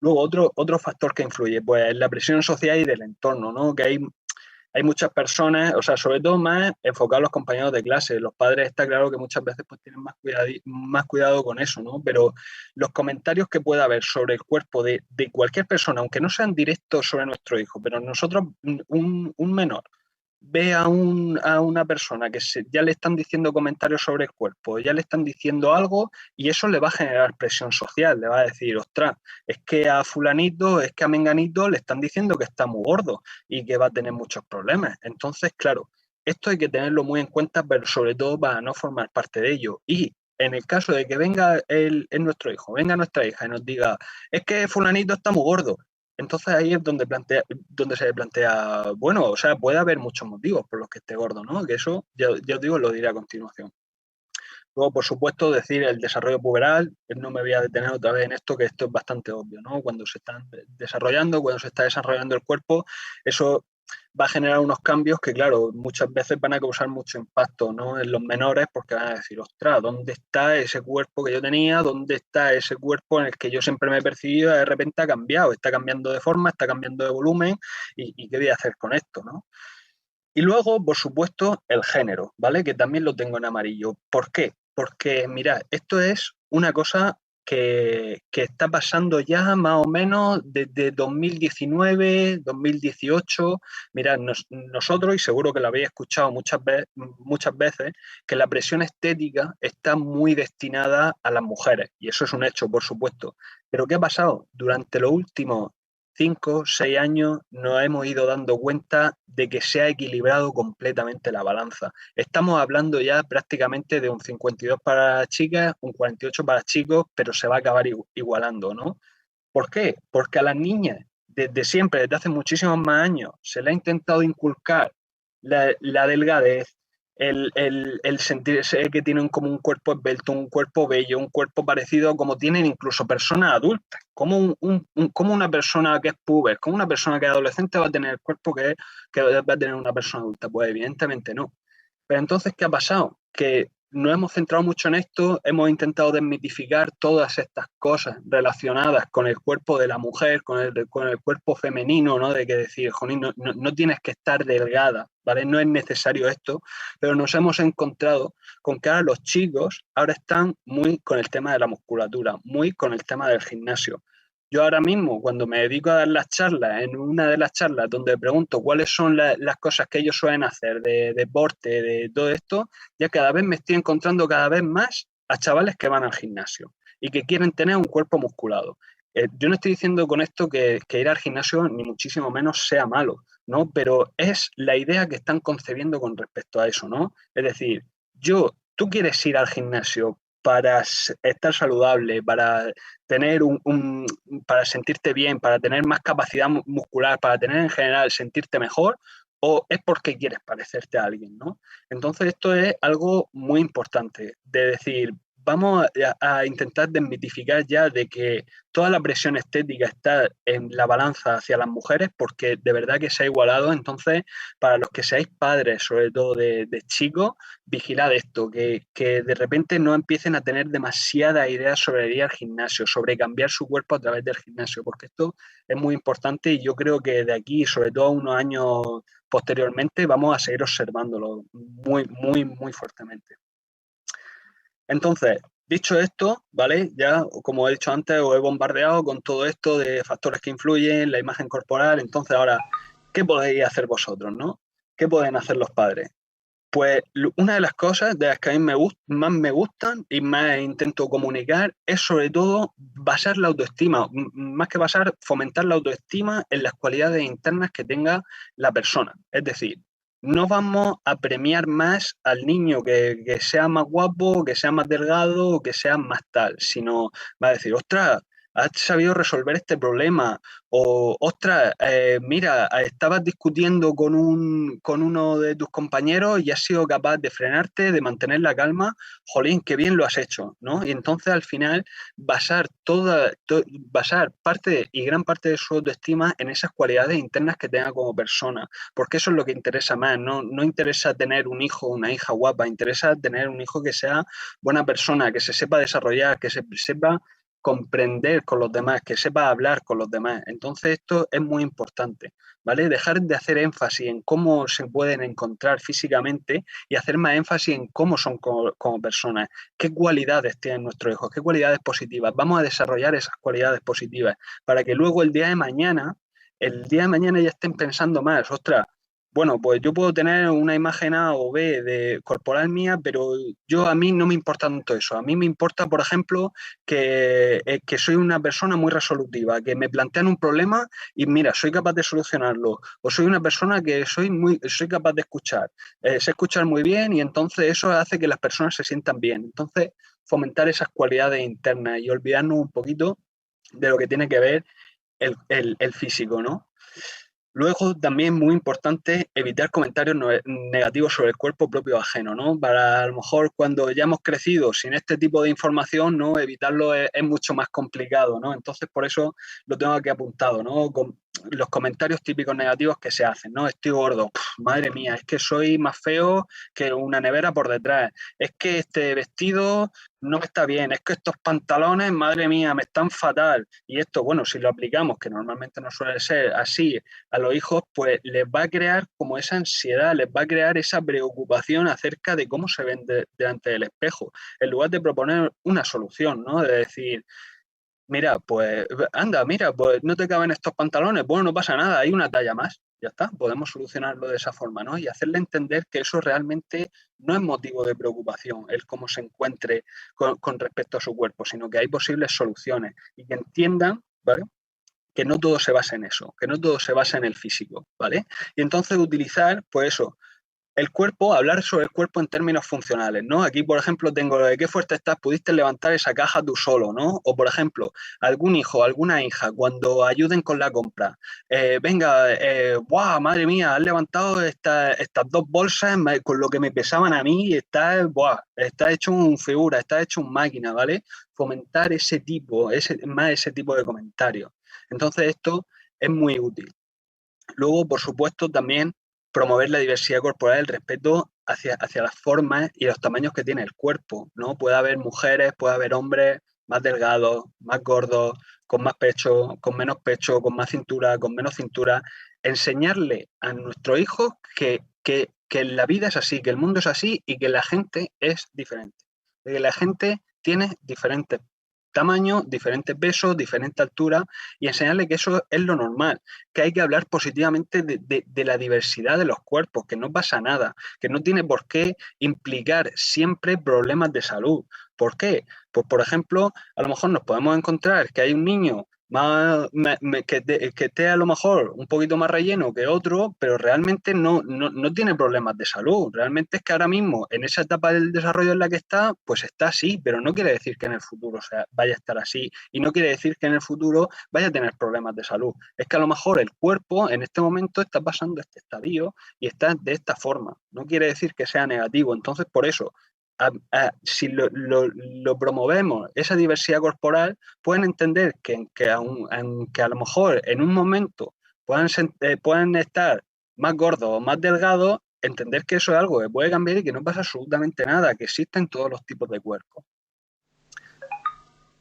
Luego, otro factor que influye, pues la presión social y del entorno, ¿no? Que hay hay muchas personas, o sea, sobre todo más enfocados a los compañeros de clase. Los padres está claro que muchas veces pues tienen más cuidado con eso, ¿no? Pero los comentarios que pueda haber sobre el cuerpo de cualquier persona, aunque no sean directos sobre nuestro hijo, pero nosotros, un menor, ve a una persona que ya le están diciendo comentarios sobre el cuerpo, ya le están diciendo algo y eso le va a generar presión social, le va a decir, ostras, es que a fulanito, es que a menganito le están diciendo que está muy gordo y que va a tener muchos problemas. Entonces, claro, esto hay que tenerlo muy en cuenta, pero sobre todo para no formar parte de ello. Y en el caso de que venga nuestro hijo, venga nuestra hija y nos diga, es que fulanito está muy gordo, entonces ahí es donde se plantea, bueno, o sea, puede haber muchos motivos por los que esté gordo, ¿no? Que eso, ya os digo, lo diré a continuación. Luego, por supuesto, decir el desarrollo puberal, no me voy a detener otra vez en esto, que esto es bastante obvio, ¿no? Cuando se está desarrollando el cuerpo, eso va a generar unos cambios que, claro, muchas veces van a causar mucho impacto, ¿no? En los menores, porque van a decir, ostras, ¿dónde está ese cuerpo que yo tenía? ¿Dónde está ese cuerpo en el que yo siempre me he percibido? De repente ha cambiado, está cambiando de forma, está cambiando de volumen, y qué voy a hacer con esto, ¿no? Y luego, por supuesto, el género, ¿vale? Que también lo tengo en amarillo. ¿Por qué? Porque, mirad, esto es una cosa que está pasando ya más o menos desde 2019, 2018. Mirad, nosotros, y seguro que lo habéis escuchado muchas veces, que la presión estética está muy destinada a las mujeres. Y eso es un hecho, por supuesto. Pero ¿qué ha pasado? Durante los últimos 5, 6 años nos hemos ido dando cuenta de que se ha equilibrado completamente la balanza. Estamos hablando ya prácticamente de un 52 para chicas, un 48 para chicos, pero se va a acabar igualando, ¿no? ¿Por qué? Porque a las niñas, desde siempre, desde hace muchísimos más años, se le ha intentado inculcar la delgadez, el sentirse que tienen como un cuerpo esbelto, un cuerpo bello, un cuerpo parecido como tienen incluso personas adultas. Como una persona que es puber, como una persona que es adolescente va a tener el cuerpo que va a tener una persona adulta. Pues evidentemente no. Pero entonces, ¿qué ha pasado? Que nos hemos centrado mucho en esto, hemos intentado desmitificar todas estas cosas relacionadas con el cuerpo de la mujer, con el cuerpo femenino, ¿no? De que decir, Jolín, no tienes que estar delgada, ¿vale? No es necesario esto, pero nos hemos encontrado con que ahora los chicos ahora están muy con el tema de la musculatura, muy con el tema del gimnasio. Yo ahora mismo, cuando me dedico a dar las charlas, en una de las charlas donde pregunto cuáles son las cosas que ellos suelen hacer de deporte, de todo esto, ya cada vez me estoy encontrando cada vez más a chavales que van al gimnasio y que quieren tener un cuerpo musculado. Yo no estoy diciendo con esto que ir al gimnasio ni muchísimo menos sea malo, ¿no? Pero es la idea que están concebiendo con respecto a eso, ¿no? Es decir, tú quieres ir al gimnasio para estar saludable, para tener para sentirte bien, para tener más capacidad muscular, para tener en general sentirte mejor, o es porque quieres parecerte a alguien, ¿no? Entonces esto es algo muy importante, de decir, vamos a intentar desmitificar ya de que toda la presión estética está en la balanza hacia las mujeres porque de verdad que se ha igualado. Entonces, para los que seáis padres, sobre todo de chicos, vigilad esto, que de repente no empiecen a tener demasiadas ideas sobre ir al gimnasio, sobre cambiar su cuerpo a través del gimnasio, porque esto es muy importante y yo creo que de aquí, sobre todo a unos años posteriormente, vamos a seguir observándolo muy, muy, muy fuertemente. Entonces, dicho esto, ¿vale? Ya, como he dicho antes, os he bombardeado con todo esto de factores que influyen, la imagen corporal. Entonces, ahora, ¿qué podéis hacer vosotros, no? ¿Qué pueden hacer los padres? Pues una de las cosas de las que a mí más me gustan y más intento comunicar es sobre todo basar la autoestima, más que basar, fomentar la autoestima en las cualidades internas que tenga la persona. Es decir, no vamos a premiar más al niño que sea más guapo, que sea más delgado, que sea más tal, sino va a decir, ostras, has sabido resolver este problema, o ostras, mira, estabas discutiendo con uno de tus compañeros y has sido capaz de frenarte, de mantener la calma, jolín, qué bien lo has hecho, ¿no? Y entonces al final basar parte y gran parte de su autoestima en esas cualidades internas que tenga como persona, porque eso es lo que interesa más, no interesa tener un hijo o una hija guapa, interesa tener un hijo que sea buena persona, que se sepa desarrollar, que se sepa comprender con los demás, que sepa hablar con los demás. Entonces esto es muy importante, ¿vale? Dejar de hacer énfasis en cómo se pueden encontrar físicamente y hacer más énfasis en cómo son como personas, qué cualidades tienen nuestros hijos, qué cualidades positivas. Vamos a desarrollar esas cualidades positivas para que luego el día de mañana ya estén pensando más, ostras, bueno, pues yo puedo tener una imagen A o B de corporal mía, pero a mí no me importa tanto eso. A mí me importa, por ejemplo, que soy una persona muy resolutiva, que me plantean un problema y mira, soy capaz de solucionarlo. O soy una persona que soy capaz de escuchar. Sé escuchar muy bien y entonces eso hace que las personas se sientan bien. Entonces, fomentar esas cualidades internas y olvidarnos un poquito de lo que tiene que ver el físico, ¿no? Luego, también muy importante evitar comentarios negativos sobre el cuerpo propio ajeno, ¿no? Para a lo mejor cuando ya hemos crecido sin este tipo de información, ¿no? Evitarlo es mucho más complicado, ¿no? Entonces, por eso lo tengo aquí apuntado, ¿no? Con los comentarios típicos negativos que se hacen, ¿no? Estoy gordo, madre mía, es que soy más feo que una nevera por detrás, es que este vestido no me está bien, es que estos pantalones, madre mía, me están fatal. Y esto, bueno, si lo aplicamos, que normalmente no suele ser así, a los hijos, pues les va a crear como esa ansiedad, les va a crear esa preocupación acerca de cómo se ven delante del espejo, en lugar de proponer una solución, ¿no? De decir, mira, pues anda, mira, pues no te caben estos pantalones, bueno, no pasa nada, hay una talla más, ya está, podemos solucionarlo de esa forma, ¿no? Y hacerle entender que eso realmente no es motivo de preocupación, el cómo se encuentre con respecto a su cuerpo, sino que hay posibles soluciones y que entiendan, ¿vale? Que no todo se basa en eso, que no todo se basa en el físico, ¿vale? Y entonces utilizar, pues eso, el cuerpo, hablar sobre el cuerpo en términos funcionales, ¿no? Aquí, por ejemplo, tengo lo de qué fuerte estás, pudiste levantar esa caja tú solo, ¿no? O, por ejemplo, algún hijo, alguna hija, cuando ayuden con la compra, venga, ¡buah, madre mía, has levantado estas dos bolsas con lo que me pesaban a mí y estás hecho un figura, estás hecho un máquina, ¿vale? Fomentar ese tipo de comentarios. Entonces, esto es muy útil. Luego, por supuesto, también promover la diversidad corporal, el respeto hacia las formas y los tamaños que tiene el cuerpo, ¿no? Puede haber mujeres, puede haber hombres más delgados, más gordos, con más pecho, con menos pecho, con más cintura, con menos cintura. Enseñarle a nuestros hijos que la vida es así, que el mundo es así y que la gente es diferente. Que la gente tiene diferentes tamaños, diferentes pesos, diferente altura y enseñarle que eso es lo normal, que hay que hablar positivamente de la diversidad de los cuerpos, que no pasa nada, que no tiene por qué implicar siempre problemas de salud. ¿Por qué? Pues, por ejemplo, a lo mejor nos podemos encontrar que hay un niño que esté a lo mejor un poquito más relleno que otro, pero realmente no tiene problemas de salud. Realmente es que ahora mismo, en esa etapa del desarrollo en la que está, pues está así, pero no quiere decir que en el futuro vaya a estar así y no quiere decir que en el futuro vaya a tener problemas de salud. Es que a lo mejor el cuerpo en este momento está pasando este estadio y está de esta forma. No quiere decir que sea negativo. Entonces, por eso, si lo promovemos, esa diversidad corporal, pueden entender que aunque a lo mejor en un momento puedan estar más gordos o más delgados, entender que eso es algo que puede cambiar y que no pasa absolutamente nada, que existen todos los tipos de cuerpos.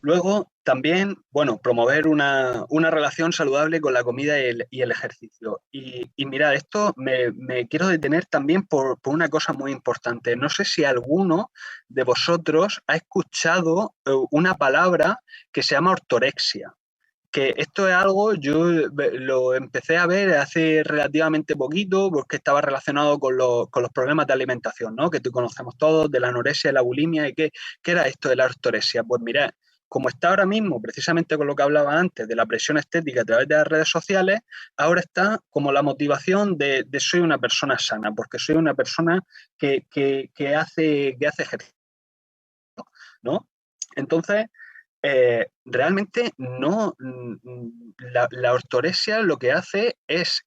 Luego, también, bueno, promover una relación saludable con la comida y el ejercicio. Y mirad, esto me quiero detener también por una cosa muy importante. No sé si alguno de vosotros ha escuchado una palabra que se llama ortorexia. Que esto es algo, yo lo empecé a ver hace relativamente poquito porque estaba relacionado con los problemas de alimentación, ¿no? Que tú conocemos todos, de la anorexia y la bulimia. ¿Y qué era esto de la ortorexia? Pues mirad, como está ahora mismo, precisamente con lo que hablaba antes, de la presión estética a través de las redes sociales, ahora está como la motivación de soy una persona sana, porque soy una persona que hace ejercicio, ¿no? Entonces, realmente no, la ortorexia lo que hace es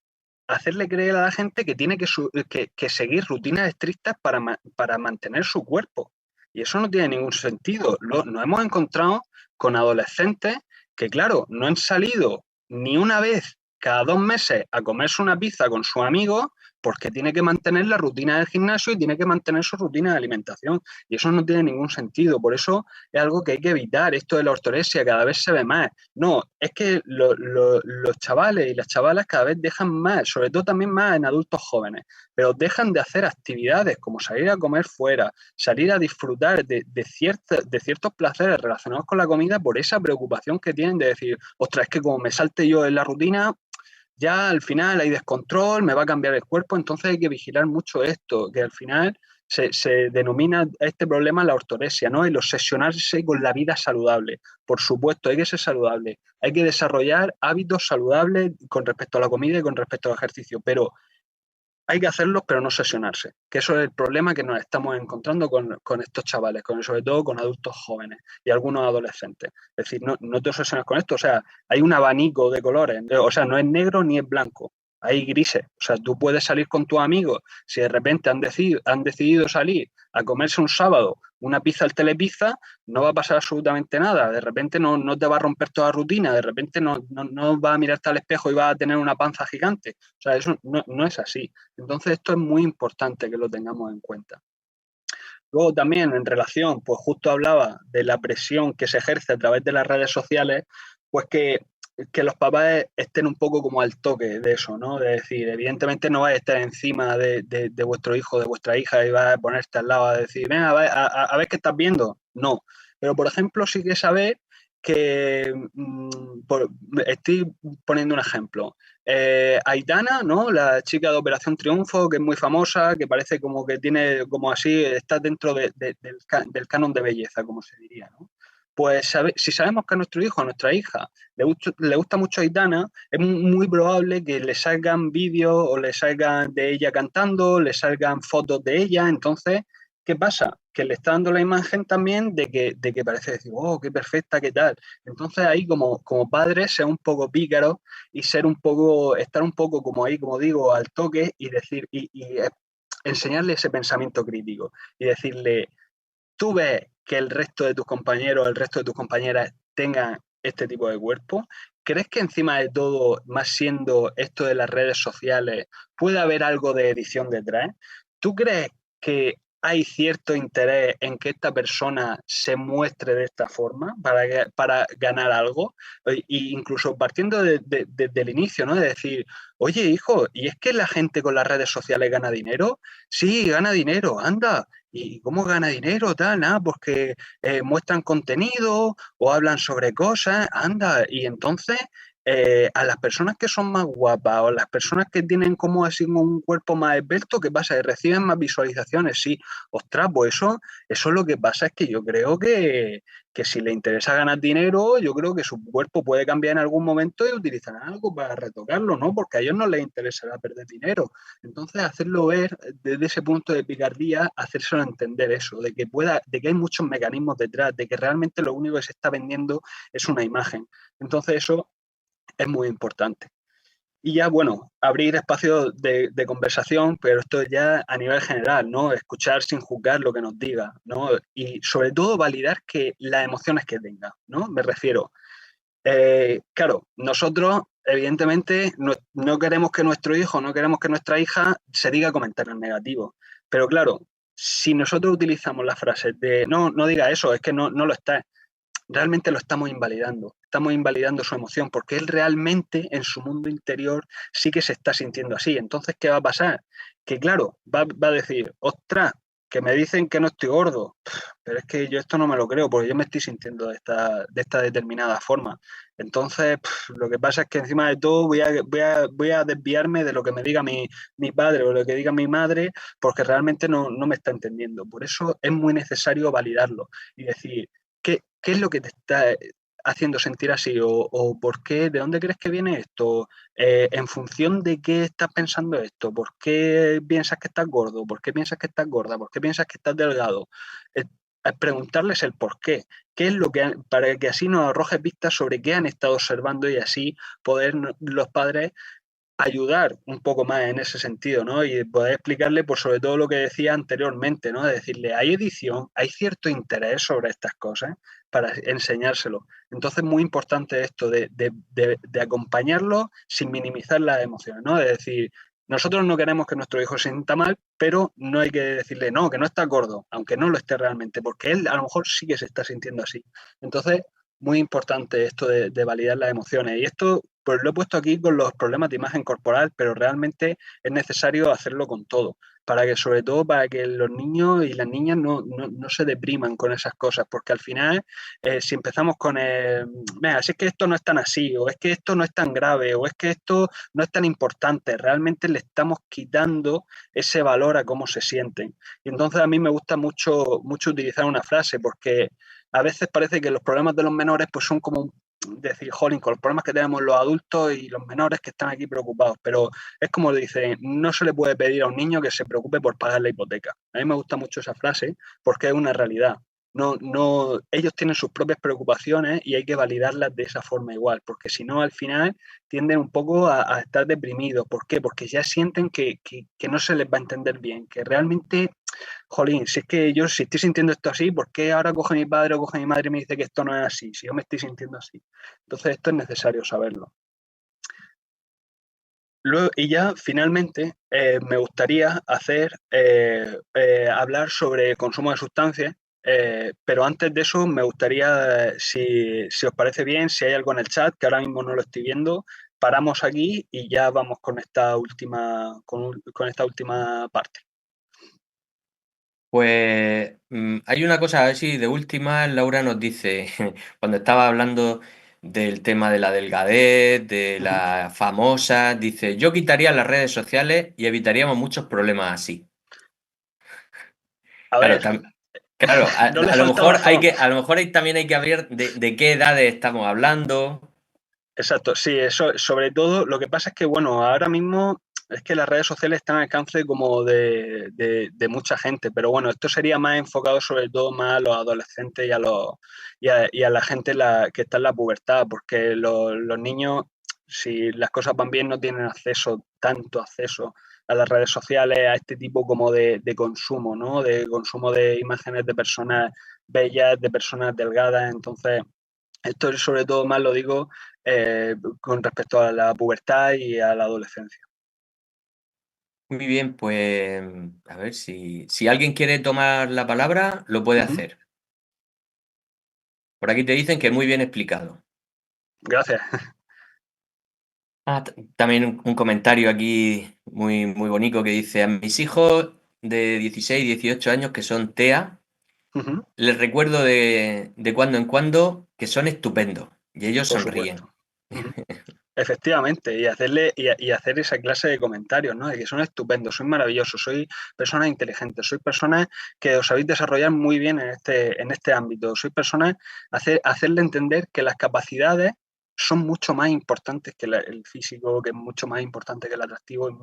hacerle creer a la gente que tiene que seguir rutinas estrictas para mantener su cuerpo. Y eso no tiene ningún sentido. Nos hemos encontrado con adolescentes que, claro, no han salido ni una vez cada 2 meses a comerse una pizza con sus amigos, porque tiene que mantener la rutina del gimnasio y tiene que mantener su rutina de alimentación. Y eso no tiene ningún sentido. Por eso es algo que hay que evitar. Esto de la ortorexia cada vez se ve más. No, es que los chavales y las chavalas cada vez dejan más, sobre todo también más en adultos jóvenes, pero dejan de hacer actividades como salir a comer fuera, salir a disfrutar de ciertos placeres relacionados con la comida por esa preocupación que tienen de decir, ostras, es que como me salte yo en la rutina, ya al final hay descontrol, me va a cambiar el cuerpo, entonces hay que vigilar mucho esto, que al final se denomina este problema la ortorexia, ¿no? El obsesionarse con la vida saludable. Por supuesto, hay que ser saludable, hay que desarrollar hábitos saludables con respecto a la comida y con respecto al ejercicio, pero hay que hacerlos, pero no obsesionarse, que eso es el problema que nos estamos encontrando con estos chavales, sobre todo con adultos jóvenes y algunos adolescentes. Es decir, no te obsesiones con esto, o sea, hay un abanico de colores, o sea, no es negro ni es blanco, hay grises, o sea, tú puedes salir con tus amigos, si de repente han decidido salir a comerse un sábado una pizza al Telepizza, no va a pasar absolutamente nada, de repente no te va a romper toda la rutina, de repente no va a mirarte al espejo y va a tener una panza gigante, o sea, eso no es así. Entonces esto es muy importante que lo tengamos en cuenta. Luego también en relación, pues justo hablaba de la presión que se ejerce a través de las redes sociales, pues que los papás estén un poco como al toque de eso, ¿no? De decir, evidentemente no vais a estar encima de vuestro hijo, de vuestra hija y vas a ponerte al lado a decir, venga, a ver qué estás viendo. No, pero por ejemplo sí que saber que, estoy poniendo un ejemplo, Aitana, ¿no? La chica de Operación Triunfo, que es muy famosa, que parece como que tiene, como así, está dentro del canon de belleza, como se diría, ¿no? Pues si sabemos que a nuestro hijo, a nuestra hija, le gusta mucho Aitana, es muy probable que le salgan vídeos o le salgan de ella cantando, le salgan fotos de ella. Entonces, ¿qué pasa? Que le está dando la imagen también de que parece decir, oh, qué perfecta, qué tal. Entonces ahí como padre ser un poco pícaro y estar un poco como ahí, como digo, al toque y decir, y enseñarle ese pensamiento crítico y decirle, tú ves que el resto de tus compañeros, el resto de tus compañeras tengan este tipo de cuerpo. ¿Crees que encima de todo, más siendo esto de las redes sociales, puede haber algo de edición detrás? ¿Tú crees que hay cierto interés en que esta persona se muestre de esta forma para ganar algo? Y incluso partiendo desde el inicio, ¿no? De decir, oye, hijo, ¿y es que la gente con las redes sociales gana dinero? Sí, gana dinero, anda. ¿Y cómo gana dinero? Tal, nada, porque muestran contenido o hablan sobre cosas, anda. Y entonces, a las personas que son más guapas o las personas que tienen como así un cuerpo más esbelto, ¿qué pasa? ¿Reciben más visualizaciones? Sí, ostras, pues eso lo que pasa es que yo creo que si le interesa ganar dinero, yo creo que su cuerpo puede cambiar en algún momento y utilizarán algo para retocarlo, ¿no? Porque a ellos no les interesará perder dinero. Entonces, hacerlo ver desde ese punto de picardía, hacérselo entender eso, de que hay muchos mecanismos detrás, de que realmente lo único que se está vendiendo es una imagen. Entonces, eso es muy importante. Y ya, bueno, abrir espacios de conversación, pero esto ya a nivel general, ¿no? Escuchar sin juzgar lo que nos diga, ¿no? Y sobre todo validar que las emociones que tenga, ¿no? Me refiero, claro, nosotros evidentemente no queremos que nuestro hijo, no queremos que nuestra hija se diga comentarios negativos, pero claro, si nosotros utilizamos las frases de no diga eso, es que no lo está, realmente lo estamos invalidando su emoción, porque él realmente en su mundo interior sí que se está sintiendo así. Entonces, ¿qué va a pasar? Que claro, va a decir, ostras, que me dicen que no estoy gordo, pero es que yo esto no me lo creo, porque yo me estoy sintiendo de esta determinada forma. Entonces, lo que pasa es que encima de todo voy a desviarme de lo que me diga mi padre o lo que diga mi madre, porque realmente no me está entendiendo. Por eso es muy necesario validarlo y decir, ¿qué es lo que te está haciendo sentir así? ¿O por qué? ¿De dónde crees que viene esto? ¿En función de qué estás pensando esto? ¿Por qué piensas que estás gordo? ¿Por qué piensas que estás gorda? ¿Por qué piensas que estás delgado? Preguntarles el por qué. ¿Qué es lo que para que así nos arroje pistas sobre qué han estado observando y así poder los padres ayudar un poco más en ese sentido, ¿no? Y poder explicarle, pues sobre todo lo que decía anteriormente, ¿no? De decirle, hay edición, hay cierto interés sobre estas cosas para enseñárselo. Entonces, muy importante esto de acompañarlo sin minimizar las emociones, ¿no? De decir, Nosotros no queremos que nuestro hijo se sienta mal, pero no hay que decirle no, que no está gordo, aunque no lo esté realmente, porque él a lo mejor sí que se está sintiendo así. Entonces, muy importante esto de validar las emociones. Y esto pues lo he puesto aquí con los problemas de imagen corporal, pero realmente es necesario hacerlo con todo, para que sobre todo para que los niños y las niñas no se depriman con esas cosas, porque al final si empezamos con venga, si es que esto no es tan así, o es que esto no es tan grave, o es que esto no es tan importante, realmente le estamos quitando ese valor a cómo se sienten. Y entonces a mí me gusta mucho, mucho utilizar una frase, porque a veces parece que los problemas de los menores pues son como decir, jolín, con los problemas que tenemos los adultos y los menores que están aquí preocupados, pero es como dicen, no se le puede pedir a un niño que se preocupe por pagar la hipoteca. A mí me gusta mucho esa frase porque es una realidad. Ellos tienen sus propias preocupaciones y hay que validarlas de esa forma igual, porque si no, al final tienden un poco a estar deprimidos. ¿Por qué? Porque ya sienten que no se les va a entender bien, que realmente, jolín, si es que yo si estoy sintiendo esto así, ¿por qué ahora coge mi padre o coge mi madre y me dice que esto no es así? Si yo me estoy sintiendo así. Entonces, esto es necesario saberlo. Luego, y ya finalmente me gustaría hablar sobre consumo de sustancias, pero antes de eso me gustaría, si os parece bien, si hay algo en el chat, que ahora mismo no lo estoy viendo, paramos aquí y ya vamos con esta con esta última parte. Pues hay una cosa, a ver si de última Laura nos dice, cuando estaba hablando del tema de la delgadez, de la famosa, dice, yo quitaría las redes sociales y evitaríamos muchos problemas así. A Claro, ver, claro, no le a lo falta mejor razón. a lo mejor ahí también hay que abrir de qué edades estamos hablando. Exacto, sí, eso sobre todo, lo que pasa es que, bueno, ahora mismo es que las redes sociales están al alcance como de mucha gente, pero bueno, esto sería más enfocado sobre todo más a los adolescentes y a la gente que está en la pubertad, porque los niños, si las cosas van bien, no tienen tanto acceso a las redes sociales, a este tipo como de consumo, ¿no? De consumo de imágenes de personas bellas, de personas delgadas, entonces... Esto sobre todo más lo digo con respecto a la pubertad y a la adolescencia. Muy bien, pues a ver si alguien quiere tomar la palabra, lo puede Ujú. hacer. Por aquí te dicen que muy bien explicado. Gracias. También un comentario aquí muy, muy bonito que dice, a mis hijos de 16 y 18 años que son TEA, Ujú. les recuerdo de cuando en cuando que son estupendos y ellos Por sonríen. supuesto. Ujú. Efectivamente, y hacer esa clase de comentarios, ¿no? De que son estupendos, sois maravillosos, sois personas inteligentes, sois personas que os sabéis desarrollar muy bien en este ámbito, sois personas, hacerle entender que las capacidades son mucho más importantes que el físico, que es mucho más importante que el atractivo, y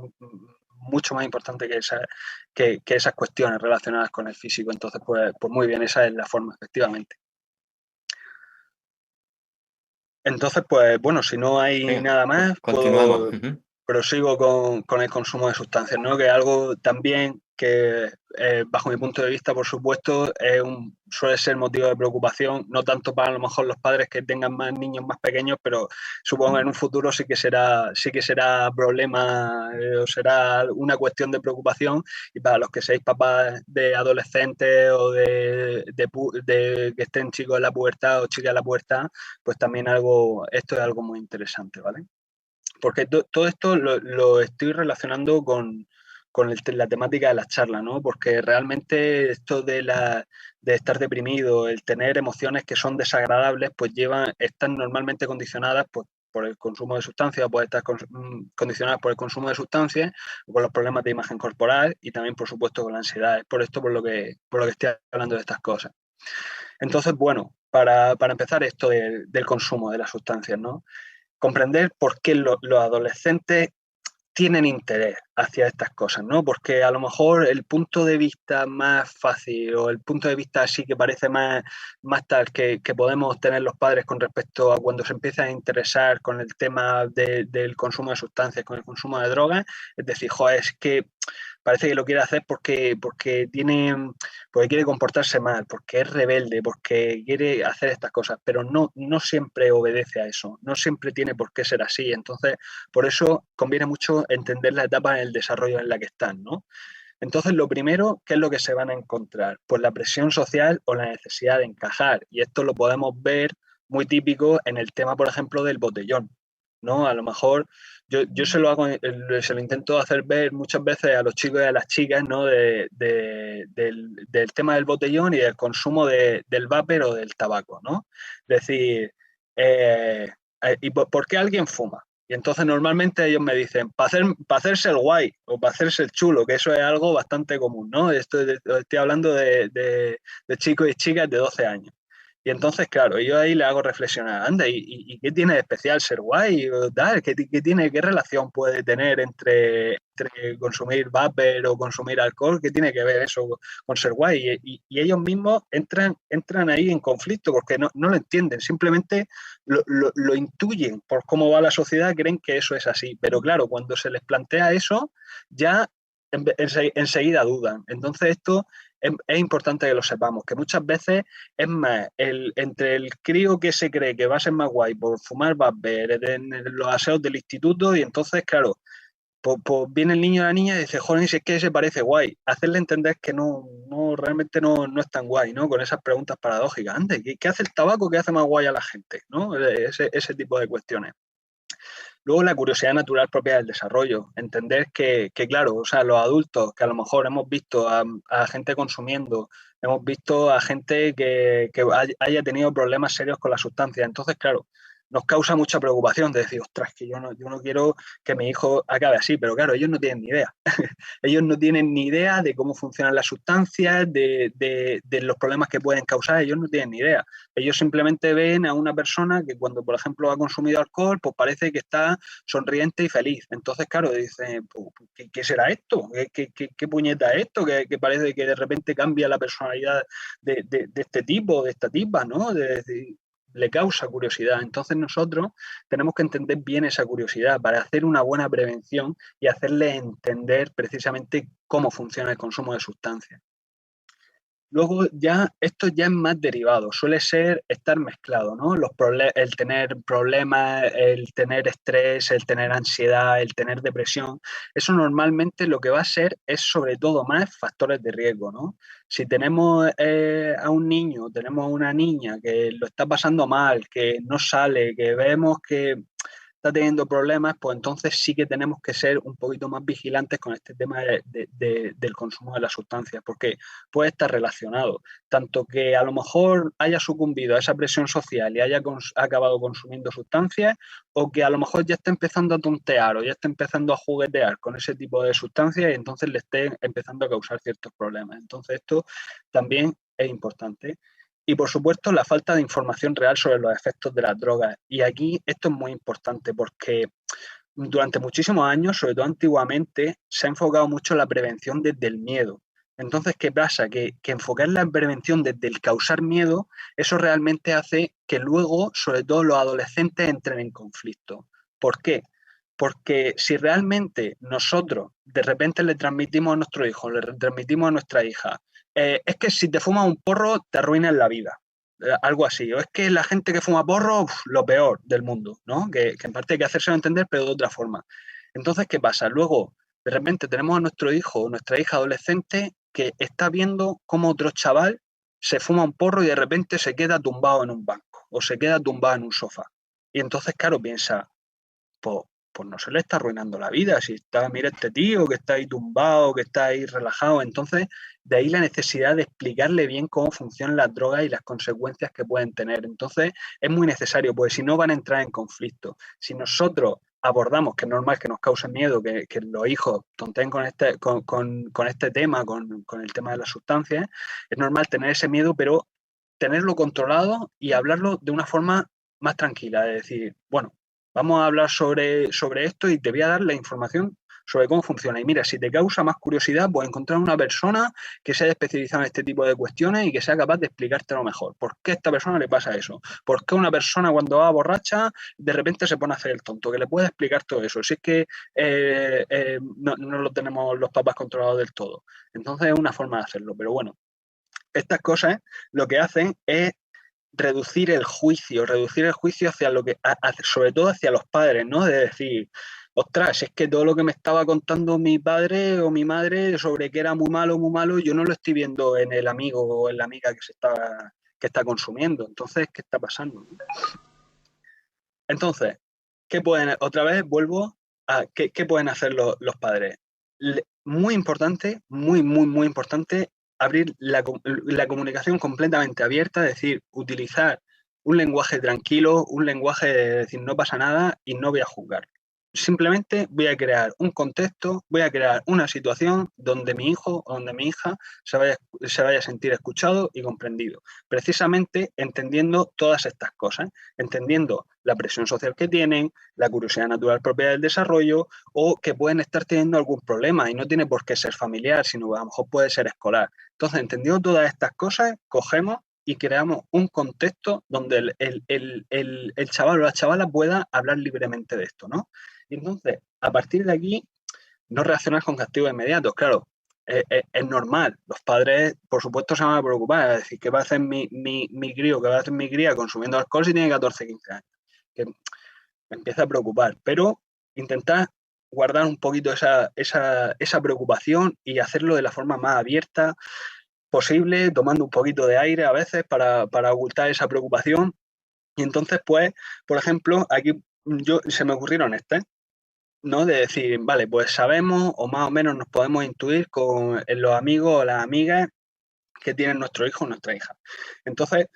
mucho más importante que esas cuestiones relacionadas con el físico. Entonces, pues muy bien, esa es la forma, efectivamente. Entonces, pues bueno, si no hay Venga, nada más, continuamos. prosigo con el consumo de sustancias, ¿no? Que es algo también que, bajo mi punto de vista, por supuesto, suele ser motivo de preocupación, no tanto para a lo mejor los padres que tengan más niños más pequeños, pero supongo que en un futuro sí que será problema o será una cuestión de preocupación, y para los que seáis papás de adolescentes o de que estén chicos en la pubertad o chicas en la pubertad, pues también esto es algo muy interesante, ¿vale? Porque todo esto lo estoy relacionando con la temática de las charlas, ¿no? Porque realmente esto de estar deprimido, el tener emociones que son desagradables, pues están normalmente condicionadas pues, por el consumo de sustancias, pueden estar condicionadas por el consumo de sustancias, o por los problemas de imagen corporal y también, por supuesto, con la ansiedad. Es por esto por lo que estoy hablando de estas cosas. Entonces, bueno, para empezar esto del consumo de las sustancias, ¿no? Comprender por qué los adolescentes tienen interés hacia estas cosas, ¿no? Porque a lo mejor el punto de vista más fácil o el punto de vista así que parece más tal que podemos tener los padres con respecto a cuando se empiezan a interesar con el tema del consumo de sustancias, con el consumo de drogas, es decir, joder, es que parece que lo quiere hacer porque quiere comportarse mal, porque es rebelde, porque quiere hacer estas cosas, pero no siempre obedece a eso, no siempre tiene por qué ser así. Entonces, por eso conviene mucho entender la etapa del desarrollo en la que están, ¿no? Entonces, lo primero, ¿qué es lo que se van a encontrar? Pues la presión social o la necesidad de encajar. Y esto lo podemos ver muy típico en el tema, por ejemplo, del botellón, ¿no? A lo mejor yo se lo intento hacer ver muchas veces a los chicos y a las chicas, ¿no? Del tema del botellón y del consumo del vapor o del tabaco, ¿no? Es decir, ¿y por qué alguien fuma? Y entonces normalmente ellos me dicen, para hacerse el guay o para hacerse el chulo, que eso es algo bastante común, ¿no? Estoy hablando de chicos y chicas de 12 años. Y entonces, claro, yo ahí le hago reflexionar, anda, ¿y qué tiene de especial ser guay? O tal, ¿qué relación puede tener entre consumir vapor o consumir alcohol? ¿Qué tiene que ver eso con ser guay? Y ellos mismos entran ahí en conflicto porque no lo entienden, simplemente lo intuyen por cómo va la sociedad, creen que eso es así. Pero claro, cuando se les plantea eso, ya enseguida dudan. Entonces esto es importante que lo sepamos, que muchas veces es más entre el crío que se cree que va a ser más guay por fumar vapor en los aseos del instituto y entonces, claro, pues viene el niño o la niña y dice, joder, si es que se parece guay. Hacerle entender que realmente no es tan guay, ¿no? Con esas preguntas paradójicas. Ande, ¿qué hace el tabaco que hace más guay a la gente? ¿No? Ese tipo de cuestiones. Luego la curiosidad natural propia del desarrollo, entender que claro, o sea, los adultos que a lo mejor hemos visto a gente consumiendo, hemos visto a gente que haya tenido problemas serios con la sustancia, entonces claro, nos causa mucha preocupación de decir, ostras, que yo no quiero que mi hijo acabe así, pero claro, ellos no tienen ni idea. Ellos no tienen ni idea de cómo funcionan las sustancias, de los problemas que pueden causar, ellos no tienen ni idea. Ellos simplemente ven a una persona que cuando, por ejemplo, ha consumido alcohol, pues parece que está sonriente y feliz. Entonces, claro, dicen, pues, ¿qué será esto? ¿Qué puñeta es esto? Que parece que de repente cambia la personalidad de este tipo, de esta tipa, ¿no? Le causa curiosidad. Entonces nosotros tenemos que entender bien esa curiosidad para hacer una buena prevención y hacerle entender precisamente cómo funciona el consumo de sustancias. Luego esto ya es más derivado, suele ser estar mezclado, ¿no? El tener problemas, el tener estrés, el tener ansiedad, el tener depresión, eso normalmente lo que va a ser es sobre todo más factores de riesgo, ¿no? Si tenemos a un niño, tenemos a una niña que lo está pasando mal, que no sale, que vemos que está teniendo problemas, pues entonces sí que tenemos que ser un poquito más vigilantes con este tema del consumo de las sustancias, porque puede estar relacionado, tanto que a lo mejor haya sucumbido a esa presión social y haya acabado consumiendo sustancias, o que a lo mejor ya está empezando a tontear o ya está empezando a juguetear con ese tipo de sustancias y entonces le esté empezando a causar ciertos problemas. Entonces esto también es importante. Y por supuesto la falta de información real sobre los efectos de las drogas. Y aquí esto es muy importante porque durante muchísimos años, sobre todo antiguamente, se ha enfocado mucho en la prevención desde el miedo. Entonces, ¿qué pasa? Que enfocar la prevención desde el causar miedo, eso realmente hace que luego, sobre todo los adolescentes, entren en conflicto. ¿Por qué? Porque si realmente nosotros de repente le transmitimos a nuestro hijo, le transmitimos a nuestra hija, es que si te fumas un porro te arruinas la vida, algo así, o es que la gente que fuma porro, lo peor del mundo, ¿no? Que en parte hay que hacérselo entender, pero de otra forma. Entonces, ¿qué pasa? Luego, de repente tenemos a nuestro hijo o nuestra hija adolescente que está viendo cómo otro chaval se fuma un porro y de repente se queda tumbado en un banco o se queda tumbado en un sofá. Y entonces, claro, piensa, pues, pues no se le está arruinando la vida. Si está, mira este tío que está ahí tumbado, que está ahí relajado. Entonces, de ahí la necesidad de explicarle bien cómo funcionan las drogas y las consecuencias que pueden tener. Entonces, es muy necesario, porque si no van a entrar en conflicto. Si nosotros abordamos, que es normal que nos cause miedo, que los hijos tonteen con este tema, con el tema de las sustancias, es normal tener ese miedo, pero tenerlo controlado y hablarlo de una forma más tranquila, es decir, bueno, vamos a hablar sobre esto y te voy a dar la información sobre cómo funciona. Y mira, si te causa más curiosidad, pues encontrar una persona que se haya especializado en este tipo de cuestiones y que sea capaz de explicártelo mejor. ¿Por qué a esta persona le pasa eso? ¿Por qué una persona cuando va borracha de repente se pone a hacer el tonto? Que le pueda explicar todo eso. Si es que no lo tenemos los papás controlados del todo. Entonces es una forma de hacerlo. Pero bueno, estas cosas lo que hacen es reducir el juicio hacia lo que, sobre todo hacia los padres, ¿no? De decir, ostras, si es que todo lo que me estaba contando mi padre o mi madre sobre que era muy malo, yo no lo estoy viendo en el amigo o en la amiga que está consumiendo. Entonces, ¿qué está pasando? Entonces, otra vez vuelvo a qué pueden hacer los padres? Muy importante, muy importante, abrir la comunicación completamente abierta, es decir, utilizar un lenguaje tranquilo, un lenguaje de decir no pasa nada y no voy a juzgar. Simplemente voy a crear un contexto, voy a crear una situación donde mi hijo o donde mi hija se vaya a sentir escuchado y comprendido. Precisamente entendiendo todas estas cosas, entendiendo la presión social que tienen, la curiosidad natural propia del desarrollo o que pueden estar teniendo algún problema y no tiene por qué ser familiar, sino que a lo mejor puede ser escolar. Entonces, entendiendo todas estas cosas, cogemos y creamos un contexto donde el chaval o la chavala pueda hablar libremente de esto, ¿no? Y entonces, a partir de aquí, no reaccionar con castigos inmediatos. Claro, es normal. Los padres, por supuesto, se van a preocupar. Es decir, ¿qué va a hacer mi crío? ¿Qué va a hacer mi cría consumiendo alcohol si tiene 14, 15 años? Que me empieza a preocupar. Pero intentar guardar un poquito esa preocupación y hacerlo de la forma más abierta posible, tomando un poquito de aire a veces para ocultar esa preocupación. Y entonces, pues, por ejemplo, aquí se me ocurrieron estas, ¿no? De decir, vale, pues sabemos o más o menos nos podemos intuir con los amigos o las amigas que tienen nuestro hijo o nuestra hija. Entonces,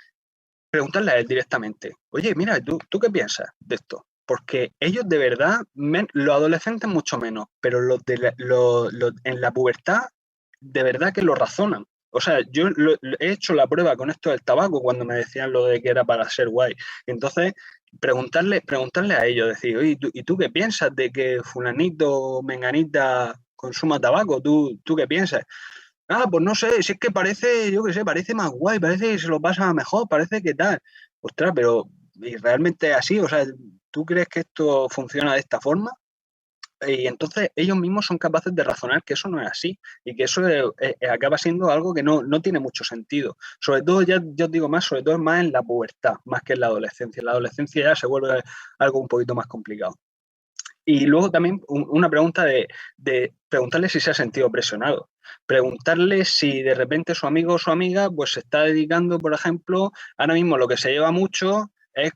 preguntarle a él directamente, oye, mira, ¿tú qué piensas de esto? Porque ellos de verdad, los adolescentes mucho menos, pero en la pubertad, de verdad que lo razonan. O sea, yo he hecho la prueba con esto del tabaco cuando me decían lo de que era para ser guay. Entonces, preguntarle a ellos, decir, oye, ¿y tú qué piensas de que fulanito o menganita consuma tabaco? ¿Tú qué piensas? Ah, pues no sé, si es que parece, yo qué sé, parece más guay, parece que se lo pasa mejor, parece que tal. Ostras, pero ¿y realmente es así? O sea, ¿tú crees que esto funciona de esta forma? Y entonces ellos mismos son capaces de razonar que eso no es así y que eso acaba siendo algo que no tiene mucho sentido. Sobre todo, ya os digo más, sobre todo es más en la pubertad, más que en la adolescencia. En la adolescencia ya se vuelve algo un poquito más complicado. Y luego también una pregunta de preguntarle si se ha sentido presionado. Preguntarle si de repente su amigo o su amiga pues se está dedicando, por ejemplo, ahora mismo lo que se lleva mucho es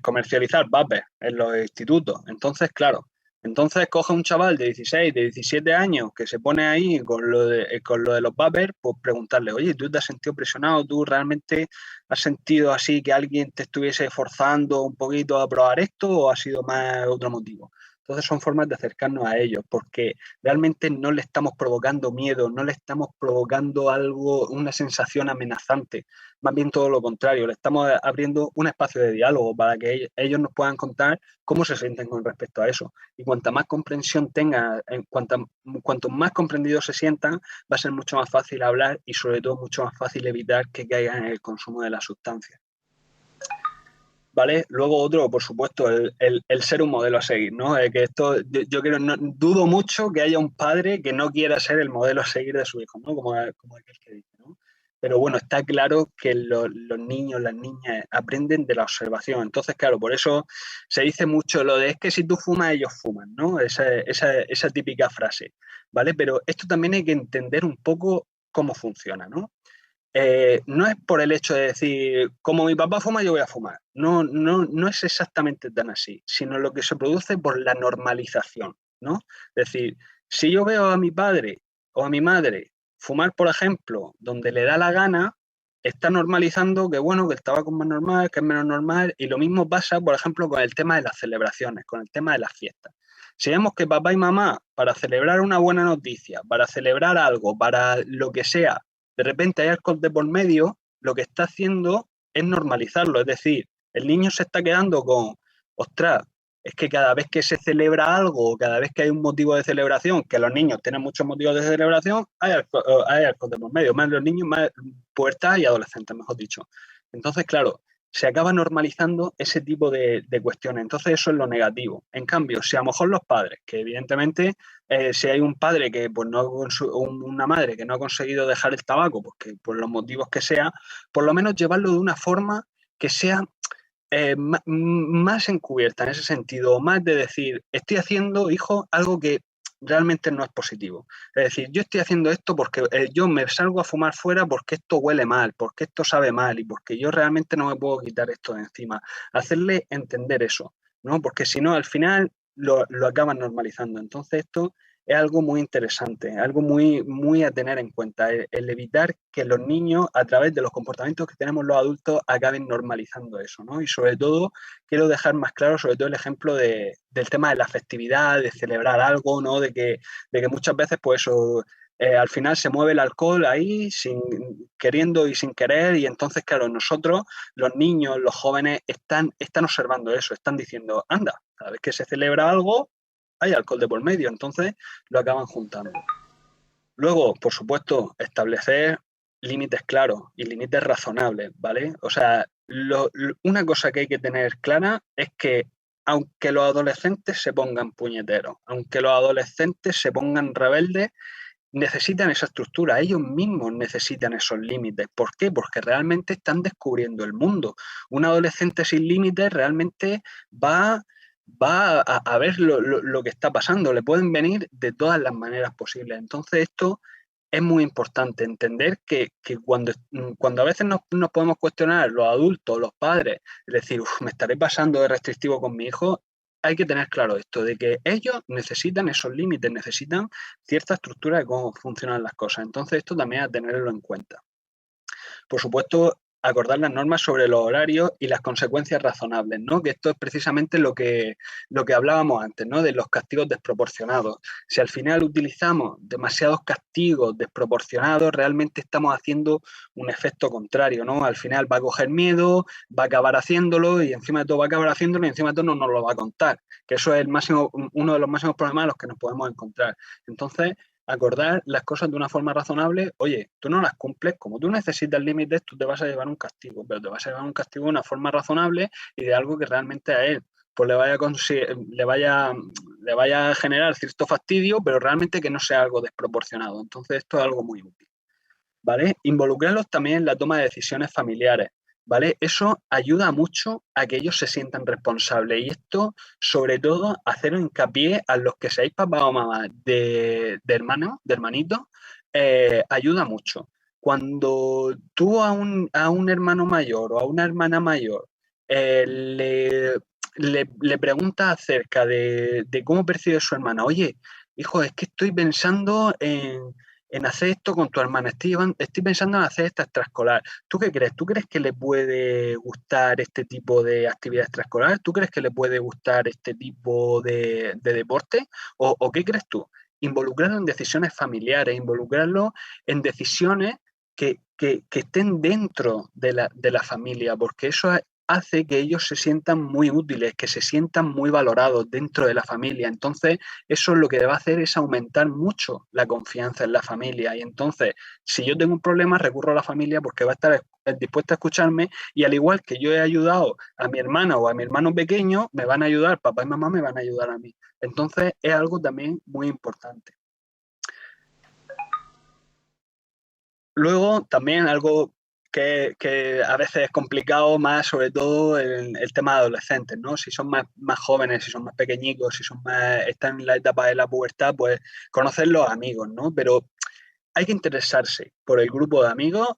comercializar vapes en los institutos. Entonces, claro, entonces coge un chaval de 16, de 17 años que se pone ahí con lo de los vapers, pues preguntarle, oye, ¿tú te has sentido presionado? ¿Tú realmente has sentido así que alguien te estuviese forzando un poquito a probar esto o ha sido más otro motivo? Entonces son formas de acercarnos a ellos porque realmente no le estamos provocando miedo, no le estamos provocando algo, una sensación amenazante, más bien todo lo contrario, le estamos abriendo un espacio de diálogo para que ellos nos puedan contar cómo se sienten con respecto a eso. Y cuanta más comprensión tengan, cuanto más comprendidos se sientan, va a ser mucho más fácil hablar y sobre todo mucho más fácil evitar que caigan en el consumo de la sustancia. ¿Vale? Luego otro, por supuesto, el ser un modelo a seguir, ¿no? Que esto, yo creo, dudo mucho que haya un padre que no quiera ser el modelo a seguir de su hijo, ¿no? Como aquel que dice, ¿no? Pero bueno, está claro que los niños, las niñas aprenden de la observación. Entonces, claro, por eso se dice mucho lo de es que si tú fumas, ellos fuman, ¿no? Esa típica frase, ¿vale? Pero esto también hay que entender un poco cómo funciona, ¿no? No es por el hecho de decir, como mi papá fuma, yo voy a fumar. No es exactamente tan así, sino lo que se produce por la normalización, ¿no? Es decir, si yo veo a mi padre o a mi madre fumar, por ejemplo, donde le da la gana, está normalizando que, bueno, que el tabaco es más normal, que es menos normal, y lo mismo pasa, por ejemplo, con el tema de las celebraciones, con el tema de las fiestas. Si vemos que papá y mamá, para celebrar una buena noticia, para celebrar algo, para lo que sea, de repente hay alcohol de por medio, lo que está haciendo es normalizarlo. Es decir, el niño se está quedando con, ostras, es que cada vez que se celebra algo, cada vez que hay un motivo de celebración, que los niños tienen muchos motivos de celebración, hay alcohol de por medio, más los niños, más pubertad y adolescentes, mejor dicho. Entonces, claro, se acaba normalizando ese tipo de cuestiones. Entonces, eso es lo negativo. En cambio, si a lo mejor los padres, que evidentemente si hay un padre que, pues no, una madre que no ha conseguido dejar el tabaco, pues que por los motivos que sea, por lo menos llevarlo de una forma que sea más encubierta en ese sentido, más de decir, estoy haciendo, hijo, algo que realmente no es positivo. Es decir, yo estoy haciendo esto porque yo me salgo a fumar fuera porque esto huele mal, porque esto sabe mal y porque yo realmente no me puedo quitar esto de encima. Hacerle entender eso, ¿no? Porque si no, al final lo acaban normalizando. Entonces esto es algo muy interesante, algo muy, muy a tener en cuenta, el evitar que los niños, a través de los comportamientos que tenemos los adultos, acaben normalizando eso, ¿no? Y sobre todo, quiero dejar más claro, sobre todo el ejemplo del tema de la festividad, de celebrar algo, ¿no? De que muchas veces, pues eso, al final se mueve el alcohol ahí, sin, queriendo y sin querer, y entonces, claro, nosotros, los niños, los jóvenes, están observando eso, están diciendo, anda, cada vez que se celebra algo, hay alcohol de por medio, entonces lo acaban juntando. Luego, por supuesto, establecer límites claros y límites razonables, ¿vale? O sea, una cosa que hay que tener clara es que aunque los adolescentes se pongan puñeteros, aunque los adolescentes se pongan rebeldes, necesitan esa estructura, ellos mismos necesitan esos límites. ¿Por qué? Porque realmente están descubriendo el mundo. Un adolescente sin límites realmente va a ver lo que está pasando, le pueden venir de todas las maneras posibles. Entonces esto es muy importante, entender que cuando a veces nos podemos cuestionar los adultos, los padres, es decir, me estaré pasando de restrictivo con mi hijo, hay que tener claro esto, de que ellos necesitan esos límites, necesitan cierta estructura de cómo funcionan las cosas. Entonces esto también hay que tenerlo en cuenta. Por supuesto, acordar las normas sobre los horarios y las consecuencias razonables, ¿no? Que esto es precisamente lo que hablábamos antes, ¿no? De los castigos desproporcionados. Si al final utilizamos demasiados castigos desproporcionados, realmente estamos haciendo un efecto contrario, ¿no? Al final va a coger miedo, va a acabar haciéndolo y encima de todo va a acabar haciéndolo y encima de todo no nos lo va a contar, que eso es uno de los máximos problemas a los que nos podemos encontrar. Entonces, acordar las cosas de una forma razonable. Oye, tú no las cumples, como tú necesitas límites, tú te vas a llevar un castigo, pero te vas a llevar un castigo de una forma razonable y de algo que realmente a él pues le vaya a generar cierto fastidio, pero realmente que no sea algo desproporcionado. Entonces esto es algo muy útil, ¿vale? Involucrarlos también en la toma de decisiones familiares, ¿vale? Eso ayuda mucho a que ellos se sientan responsables y esto, sobre todo, hacer hincapié a los que seáis papá o mamá de hermanos, de hermanitos, ayuda mucho. Cuando tú a un hermano mayor o a una hermana mayor le preguntas acerca de cómo percibe su hermana, oye, hijo, es que estoy pensando en hacer esto con tu hermana, estoy pensando en hacer esta extraescolar. ¿Tú qué crees? ¿Tú crees que le puede gustar este tipo de actividad extraescolar? ¿Tú crees que le puede gustar este tipo de deporte? ¿O qué crees tú? Involucrarlo en decisiones familiares, involucrarlo en decisiones que estén dentro de la familia, porque eso hace que ellos se sientan muy útiles, que se sientan muy valorados dentro de la familia. Entonces, eso lo que va a hacer es aumentar mucho la confianza en la familia. Y entonces, si yo tengo un problema, recurro a la familia porque va a estar dispuesta a escucharme y al igual que yo he ayudado a mi hermana o a mi hermano pequeño, me van a ayudar, papá y mamá me van a ayudar a mí. Entonces, es algo también muy importante. Luego, también algo que a veces es complicado más, sobre todo el tema de adolescentes, ¿no? Si son más jóvenes, si son más pequeñicos, si son están en la etapa de la pubertad, pues conocer los amigos, ¿no? Pero hay que interesarse por el grupo de amigos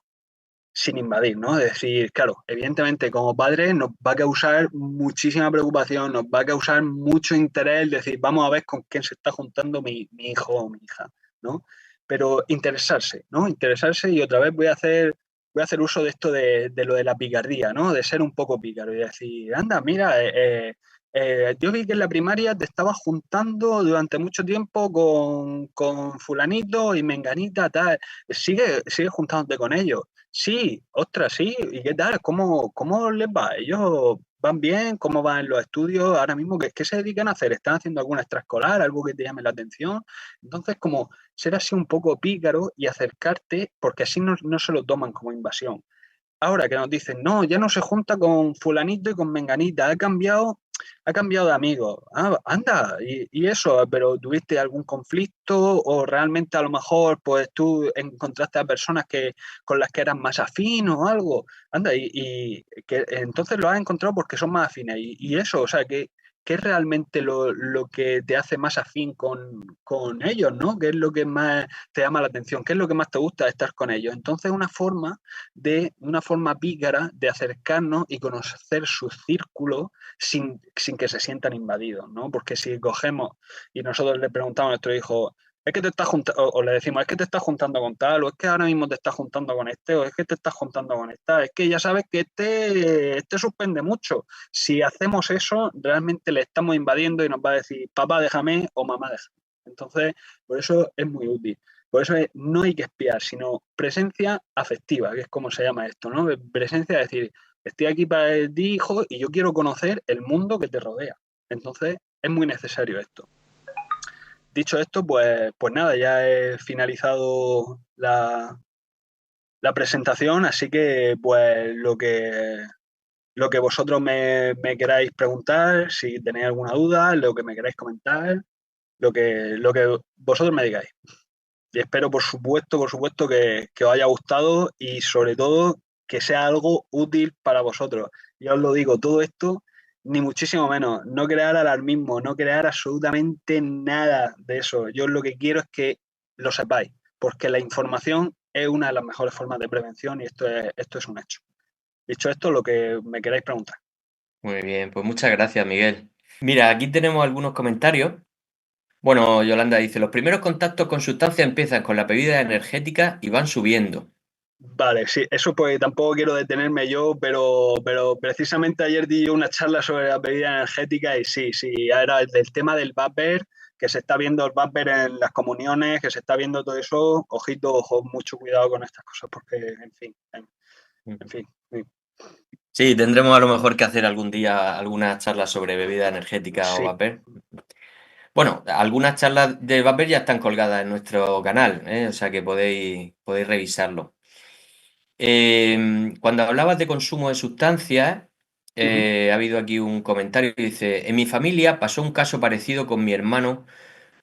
sin invadir, ¿no? Es decir, claro, evidentemente como padres nos va a causar muchísima preocupación, nos va a causar mucho interés, decir, vamos a ver con quién se está juntando mi hijo o mi hija, ¿no? Pero interesarse, ¿no? Interesarse y otra vez voy a hacer uso de esto de lo de la picardía, ¿no? De ser un poco pícaro y decir, anda, mira, yo vi que en la primaria te estabas juntando durante mucho tiempo con fulanito y menganita, tal. Sigue juntándote con ellos. Sí, ostras, sí. ¿Y qué tal? ¿Cómo les va? ¿Ellos van bien? ¿Cómo van los estudios ahora mismo? ¿Qué se dedican a hacer? ¿Están haciendo alguna extraescolar? ¿Algo que te llame la atención? Entonces, como ser así un poco pícaro y acercarte, porque así no se lo toman como invasión. ahora que nos dicen, no, ya no se junta con fulanito y con menganita, ha cambiado de amigos. Ah, anda, y eso, pero ¿tuviste algún conflicto o realmente a lo mejor pues tú encontraste a personas con las que eras más afín o algo? Anda, y que entonces lo has encontrado porque son más afines y eso, o sea, que ¿qué es realmente lo que te hace más afín con ellos, ¿no? ¿Qué es lo que más te llama la atención? ¿Qué es lo que más te gusta de estar con ellos? Entonces, una forma pícara de acercarnos y conocer su círculo sin que se sientan invadidos, ¿no? Porque si cogemos y nosotros le preguntamos a nuestro hijo, es que te estás juntando, o le decimos, es que te estás juntando con tal, o es que ahora mismo te estás juntando con este, o es que te estás juntando con esta, es que ya sabes que este suspende mucho. Si hacemos eso, realmente le estamos invadiendo y nos va a decir, papá, déjame, o mamá, déjame. Entonces, por eso es muy útil. Por eso no hay que espiar, sino presencia afectiva, que es como se llama esto, ¿no? Presencia de decir, estoy aquí para ti, hijo, y yo quiero conocer el mundo que te rodea. Entonces, es muy necesario esto. Dicho esto, pues nada, ya he finalizado la presentación, así que pues lo que vosotros me queráis preguntar, si tenéis alguna duda, lo que me queráis comentar, lo que vosotros me digáis. Y espero, por supuesto, que os haya gustado y sobre todo que sea algo útil para vosotros. Ya os lo digo, todo esto, ni muchísimo menos, no crear alarmismo, no crear absolutamente nada de eso. Yo lo que quiero es que lo sepáis, porque la información es una de las mejores formas de prevención y esto es un hecho. Dicho esto, lo que me queráis preguntar. Muy bien, pues muchas gracias, Miguel. Mira, aquí tenemos algunos comentarios. Bueno, Yolanda dice, los primeros contactos con sustancias empiezan con la bebida energética y van subiendo. Vale, sí, eso pues tampoco quiero detenerme yo, pero precisamente ayer di una charla sobre la bebida energética y sí, era del tema del vapor, que se está viendo el vapor en las comuniones, que se está viendo todo eso, ojito, ojo, mucho cuidado con estas cosas, porque, en fin, sí. Sí, tendremos a lo mejor que hacer algún día algunas charlas sobre bebida energética o Sí. vapor. Bueno, algunas charlas de vapor ya están colgadas en nuestro canal, ¿eh? O sea que podéis revisarlo. Cuando hablabas de consumo de sustancias, ha habido aquí un comentario que dice, en mi familia pasó un caso parecido con mi hermano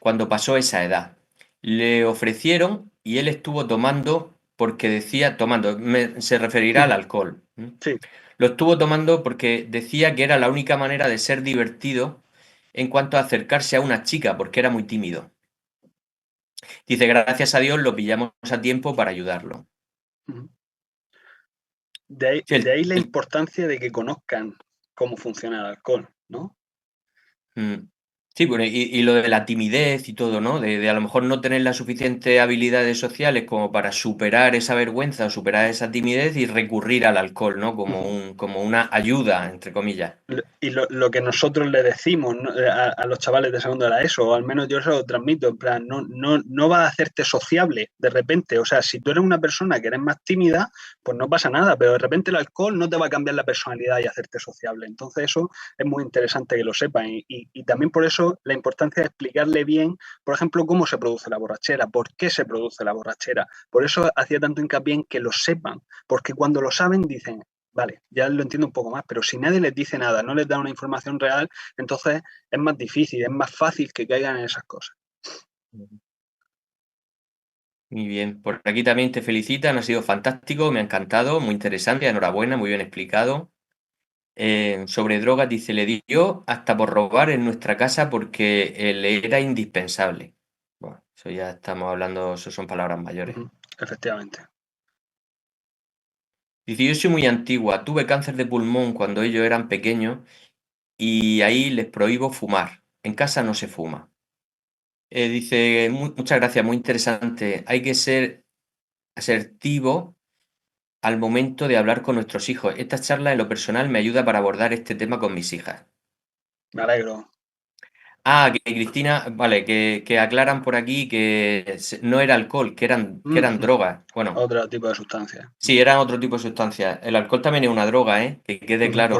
cuando pasó esa edad. Le ofrecieron y él estuvo tomando porque decía, se referirá al alcohol. Sí. Lo estuvo tomando porque decía que era la única manera de ser divertido en cuanto a acercarse a una chica, porque era muy tímido. Dice, gracias a Dios lo pillamos a tiempo para ayudarlo. De Sí, ahí la importancia de que conozcan cómo funciona el alcohol, ¿no? Sí, bueno, y lo de la timidez y todo, ¿no? De a lo mejor no tener las suficientes habilidades sociales como para superar esa vergüenza o superar esa timidez y recurrir al alcohol, ¿no? Como una ayuda, entre comillas. Y lo que nosotros le decimos, ¿no? a los chavales de segundo de la ESO, o al menos yo se lo transmito, en plan, no va a hacerte sociable de repente. O sea, si tú eres una persona que eres más tímida, pues no pasa nada, pero de repente el alcohol no te va a cambiar la personalidad y hacerte sociable. Entonces eso es muy interesante que lo sepan y también por eso la importancia de explicarle bien, por ejemplo, cómo se produce la borrachera, por qué se produce la borrachera. Por eso hacía tanto hincapié en que lo sepan, porque cuando lo saben dicen, vale, ya lo entiendo un poco más, pero si nadie les dice nada, no les da una información real, entonces es más difícil, es más fácil que caigan en esas cosas. Muy bien, por aquí también te felicitan, ha sido fantástico, me ha encantado, muy interesante, enhorabuena, muy bien explicado. Sobre drogas dice, le dio hasta por robar en nuestra casa porque le era indispensable. Bueno, eso ya estamos hablando, eso son palabras mayores. Efectivamente. Dice, yo soy muy antigua, tuve cáncer de pulmón cuando ellos eran pequeños y ahí les prohíbo fumar. En casa no se fuma. Dice, muchas gracias, muy interesante. Hay que ser asertivo al momento de hablar con nuestros hijos. Esta charla en lo personal me ayuda para abordar este tema con mis hijas. Me alegro. Ah, que Cristina, vale, que aclaran por aquí que no era alcohol, que eran drogas. Bueno, Otro tipo de sustancia. sí, eran otro tipo de sustancias. El alcohol también es una droga, ¿eh? Que quede claro.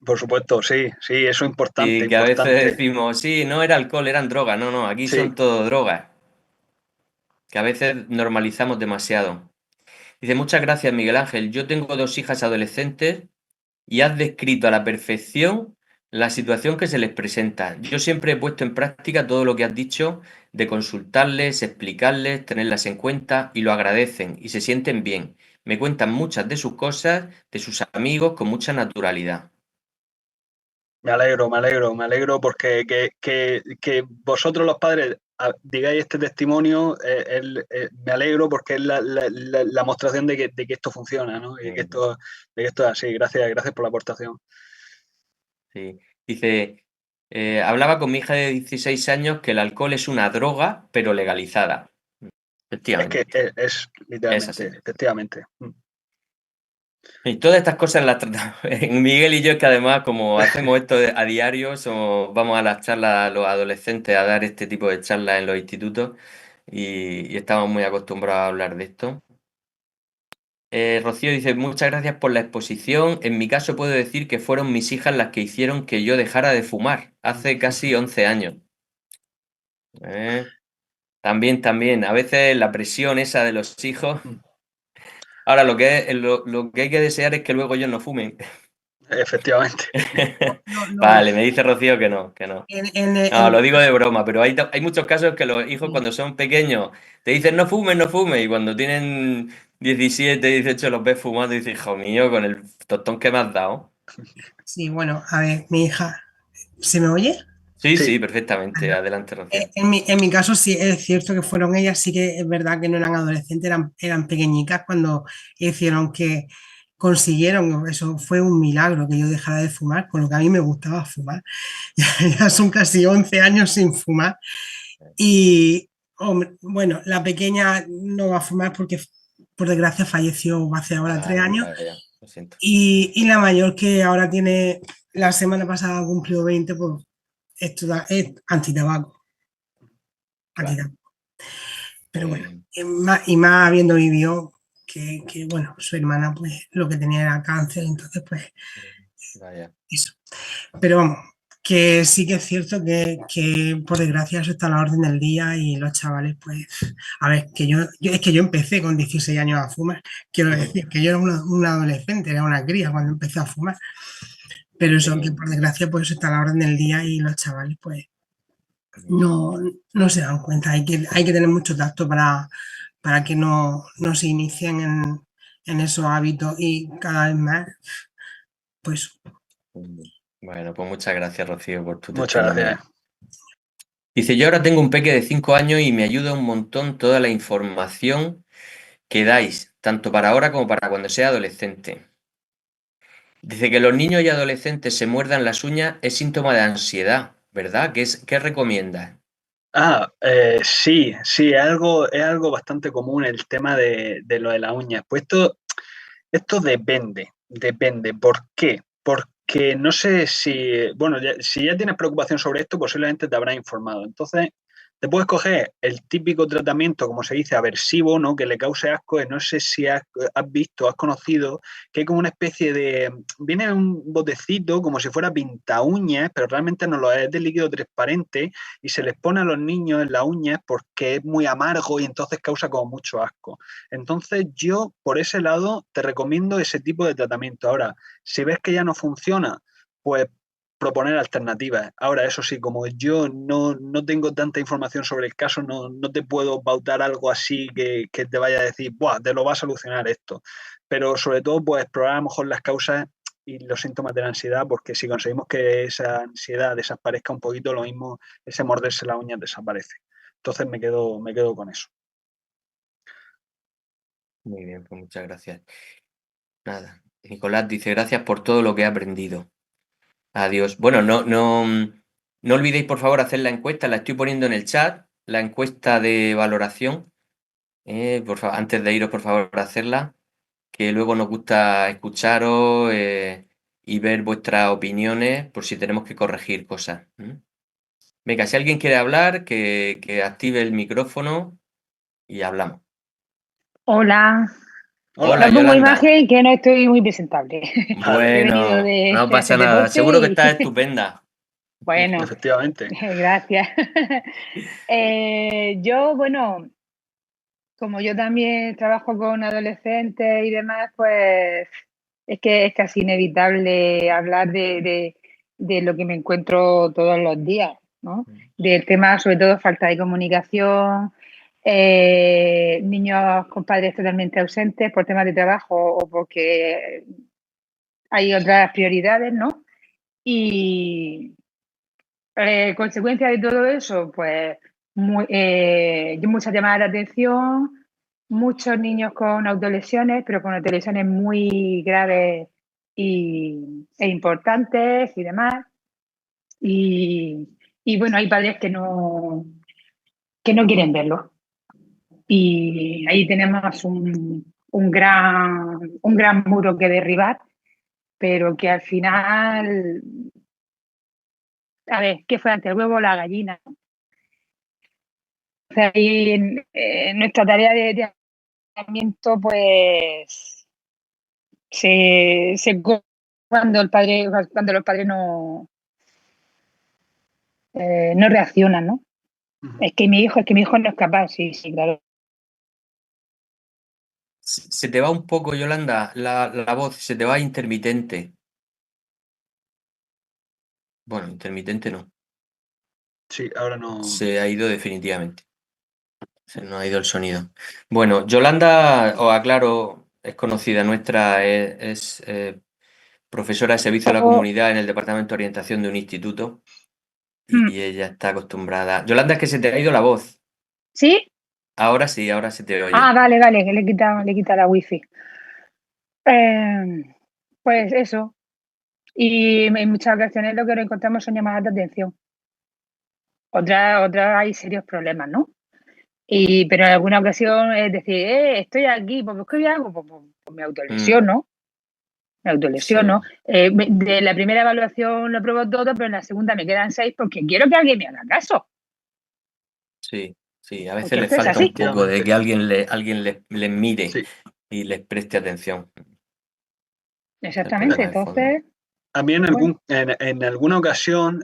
Por supuesto, sí, eso es importante, Y que a veces decimos, sí, no era alcohol, eran drogas. No, aquí Sí. son todo drogas. Que a veces normalizamos demasiado. Dice, muchas gracias, Miguel Ángel. Yo tengo 2 hijas adolescentes y has descrito a la perfección la situación que se les presenta. Yo siempre he puesto en práctica todo lo que has dicho de consultarles, explicarles, tenerlas en cuenta y lo agradecen y se sienten bien. Me cuentan muchas de sus cosas, de sus amigos, con mucha naturalidad. Me alegro porque que vosotros los padres digáis este testimonio, me alegro porque es la mostración de que esto funciona, ¿no? De que esto es así. Gracias por la aportación. Sí. Dice, hablaba con mi hija de 16 años que el alcohol es una droga, pero legalizada. Es que Efectivamente. es Es literalmente, así. efectivamente. Y todas estas cosas las tratamos. Miguel y yo, que además, como hacemos esto a diario, vamos a las charlas a los adolescentes a dar este tipo de charlas en los institutos y estamos muy acostumbrados a hablar de esto. Rocío dice, muchas gracias por la exposición. En mi caso puedo decir que fueron mis hijas las que hicieron que yo dejara de fumar hace casi 11 años. También, a veces la presión esa de los hijos. Ahora, lo que hay que desear es que luego ellos no fumen. Efectivamente. Vale, me dice Rocío que no, que no. No, lo digo de broma, pero hay muchos casos que los hijos cuando son pequeños te dicen no fumes, no fumes, y cuando tienen 17, 18 los ves fumando y dices, hijo mío, con el tostón que me has dado. Sí, bueno, a ver, mi hija, ¿se me oye? Sí, Sí. sí, perfectamente. Adelante, Rocío. En mi caso sí es cierto que fueron ellas, sí que es verdad que no eran adolescentes, eran pequeñicas cuando hicieron que consiguieron, eso fue un milagro que yo dejara de fumar, con lo que a mí me gustaba fumar. Ya son casi 11 años sin fumar y, hombre, bueno, la pequeña no va a fumar porque por desgracia falleció hace ahora 3 años Vaya, lo siento. y la mayor que ahora tiene, la semana pasada cumplió 20, pues es antitabaco. Claro. Pero bueno, y más habiendo vivido que, bueno, su hermana pues lo que tenía era cáncer, entonces pues Vaya. eso. Pero vamos, que sí que es cierto que por desgracia eso está a la orden del día y los chavales pues, a ver, es que yo empecé con 16 años a fumar, quiero decir que yo era una adolescente, era una cría cuando empecé a fumar, pero eso que por desgracia pues eso está a la orden del día y los chavales pues no, no se dan cuenta, hay que tener mucho tacto para que no se inicien en esos hábitos y cada vez más, pues... Bueno, pues muchas gracias, Rocío, por tu Muchas testimonio. gracias. Dice, yo ahora tengo un peque de 5 años y me ayuda un montón toda la información que dais, tanto para ahora como para cuando sea adolescente. Dice que los niños y adolescentes se muerdan las uñas es síntoma de ansiedad, ¿verdad? ¿Qué recomiendas? Sí, es algo bastante común el tema de lo de las uñas. Pues esto depende. ¿Por qué? Porque no sé si, bueno, si ya tienes preocupación sobre esto, posiblemente te habrás informado. Entonces, te puedes coger el típico tratamiento, como se dice, aversivo, ¿no? Que le cause asco. No sé si has visto, has conocido, que hay como una especie de... Viene en un botecito como si fuera pinta uñas, pero realmente no lo es de líquido transparente y se les pone a los niños en las uñas porque es muy amargo y entonces causa como mucho asco. Entonces yo, por ese lado, te recomiendo ese tipo de tratamiento. Ahora, si ves que ya no funciona, pues proponer alternativas. Ahora, eso sí, como yo no tengo tanta información sobre el caso, no te puedo pautar algo así que te vaya a decir, ¡buah!, te lo va a solucionar esto. Pero sobre todo, pues explorar a lo mejor las causas y los síntomas de la ansiedad, porque si conseguimos que esa ansiedad desaparezca un poquito, lo mismo, ese morderse la uña desaparece. Entonces me quedo con eso. Muy bien, pues muchas gracias. Nada. Nicolás dice, gracias por todo lo que he aprendido. Adiós. Bueno, no olvidéis, por favor, hacer la encuesta. La estoy poniendo en el chat, la encuesta de valoración. Por favor, antes de iros, por favor, hacerla, que luego nos gusta escucharos y ver vuestras opiniones por si tenemos que corregir cosas. Venga, si alguien quiere hablar, que active el micrófono y hablamos. Hola. Hola. No pongo Yolanda. imagen que no estoy muy presentable. He venido Bueno, de no pasa deporte nada. Seguro que y- estás estupenda. Bueno, Efectivamente. gracias. Yo, bueno, como yo también trabajo con adolescentes y demás, pues es que es casi inevitable hablar de lo que me encuentro todos los días, ¿no? Del tema, sobre todo, falta de comunicación, niños con padres totalmente ausentes por temas de trabajo o porque hay otras prioridades, ¿no? Y consecuencia de todo eso, pues muchas llamadas de atención, muchos niños con autolesiones, pero con autolesiones muy graves e importantes y demás. Y bueno, hay padres que no quieren verlo. Y ahí tenemos un gran muro que derribar, pero que al final, a ver, ¿qué fue antes, el huevo o la gallina? O sea, ahí en nuestra tarea de acompañamiento, pues cuando los padres no reaccionan, ¿no? Es que mi hijo no es capaz, sí, claro. Se te va un poco, Yolanda, la voz, se te va intermitente. Bueno, intermitente no. Sí, ahora no. Se ha ido definitivamente. Se nos ha ido el sonido. Bueno, Yolanda, os aclaro, es conocida nuestra, es profesora de servicio a la comunidad en el Departamento de Orientación de un instituto y ella está acostumbrada. Yolanda, es que se te ha ido la voz. ¿Sí? Ahora sí, ahora se te oye. Ah, vale, que le quita la wifi. Pues eso. Y en muchas ocasiones lo que nos encontramos son llamadas de atención. Otras hay serios problemas, ¿no? Pero en alguna ocasión es decir, estoy aquí, pues ¿qué hago? Pues me autolesiono. Me autolesiono. Sí. De la primera evaluación lo pruebo todo, pero en la segunda me quedan 6 porque quiero que alguien me haga caso. Sí, a veces Porque les esto es falta así. un poco de que alguien les mire Sí. y les preste atención. Exactamente, entonces... A mí en alguna ocasión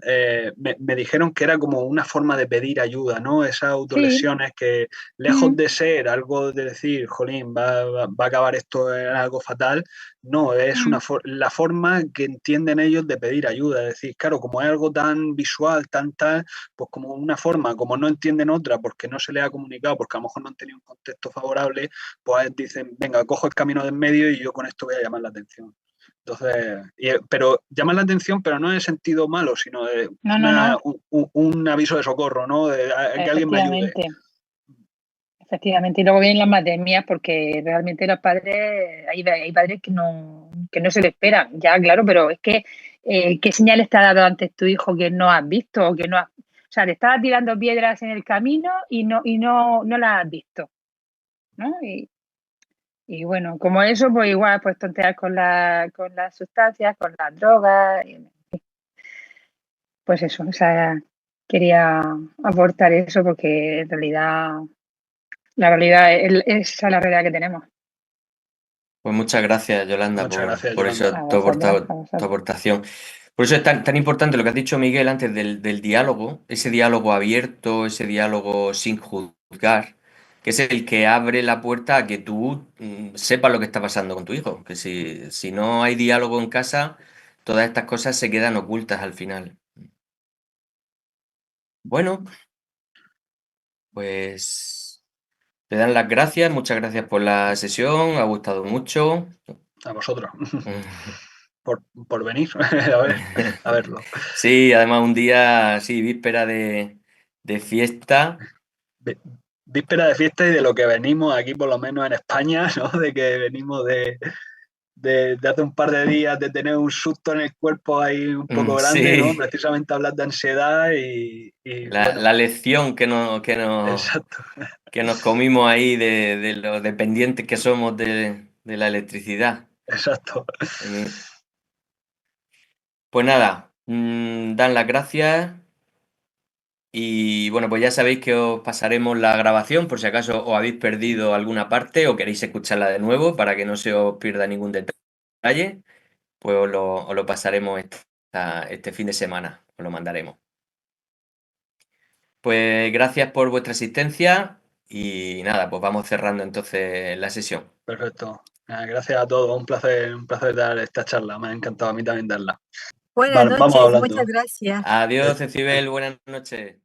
me dijeron que era como una forma de pedir ayuda, ¿no? Esas autolesiones que lejos de ser algo de decir, jolín, va a acabar esto en algo fatal, no, es la forma que entienden ellos de pedir ayuda. Es decir, claro, como es algo tan visual, tan tal, pues como una forma, como no entienden otra porque no se les ha comunicado, porque a lo mejor no han tenido un contexto favorable, pues dicen, venga, cojo el camino de en medio y yo con esto voy a llamar la atención. Entonces, pero llama la atención, pero no en el sentido malo, sino de un aviso de socorro, ¿no? De que alguien me ayude. Efectivamente, y luego vienen las madres mías porque realmente los padres, hay padres que no se lo esperan, ya claro, pero es que ¿qué señales te ha dado antes tu hijo que no has visto o que no has, o sea, te estaba tirando piedras en el camino y no las has visto, ¿no? Y bueno, como eso, pues igual, pues tontear con las sustancias, con las drogas, pues eso, o sea, quería aportar eso porque en realidad esa es la realidad que tenemos. Pues muchas gracias, Yolanda, Muchas gracias, por Yolanda. eso tu aportación. Por eso es tan importante lo que has dicho, Miguel, antes del diálogo, ese diálogo abierto, ese diálogo sin juzgar, que es el que abre la puerta a que tú sepas lo que está pasando con tu hijo. Que si no hay diálogo en casa, todas estas cosas se quedan ocultas al final. Bueno, pues te dan las gracias, muchas gracias por la sesión, ha gustado mucho. A vosotros. por venir a verlo. Sí, además un día, sí, víspera de fiesta. Víspera de fiesta y de lo que venimos aquí, por lo menos en España, ¿no? De que venimos de hace un par de días de tener un susto en el cuerpo ahí un poco grande, Sí. ¿no? Precisamente hablar de ansiedad y bueno. La lección que nos comimos ahí de lo dependientes que somos de la electricidad. Exacto. Pues nada, dan las gracias y bueno, pues ya sabéis que os pasaremos la grabación por si acaso os habéis perdido alguna parte o queréis escucharla de nuevo para que no se os pierda ningún detalle, pues os lo pasaremos este fin de semana, os lo mandaremos. Pues gracias por vuestra asistencia Y nada, pues vamos cerrando entonces la sesión. Perfecto. Gracias a todos, un placer dar esta charla, me ha encantado a mí también darla. Buenas Vale, vamos noches, hablando. muchas gracias. Adiós, Cecibel, buenas noches.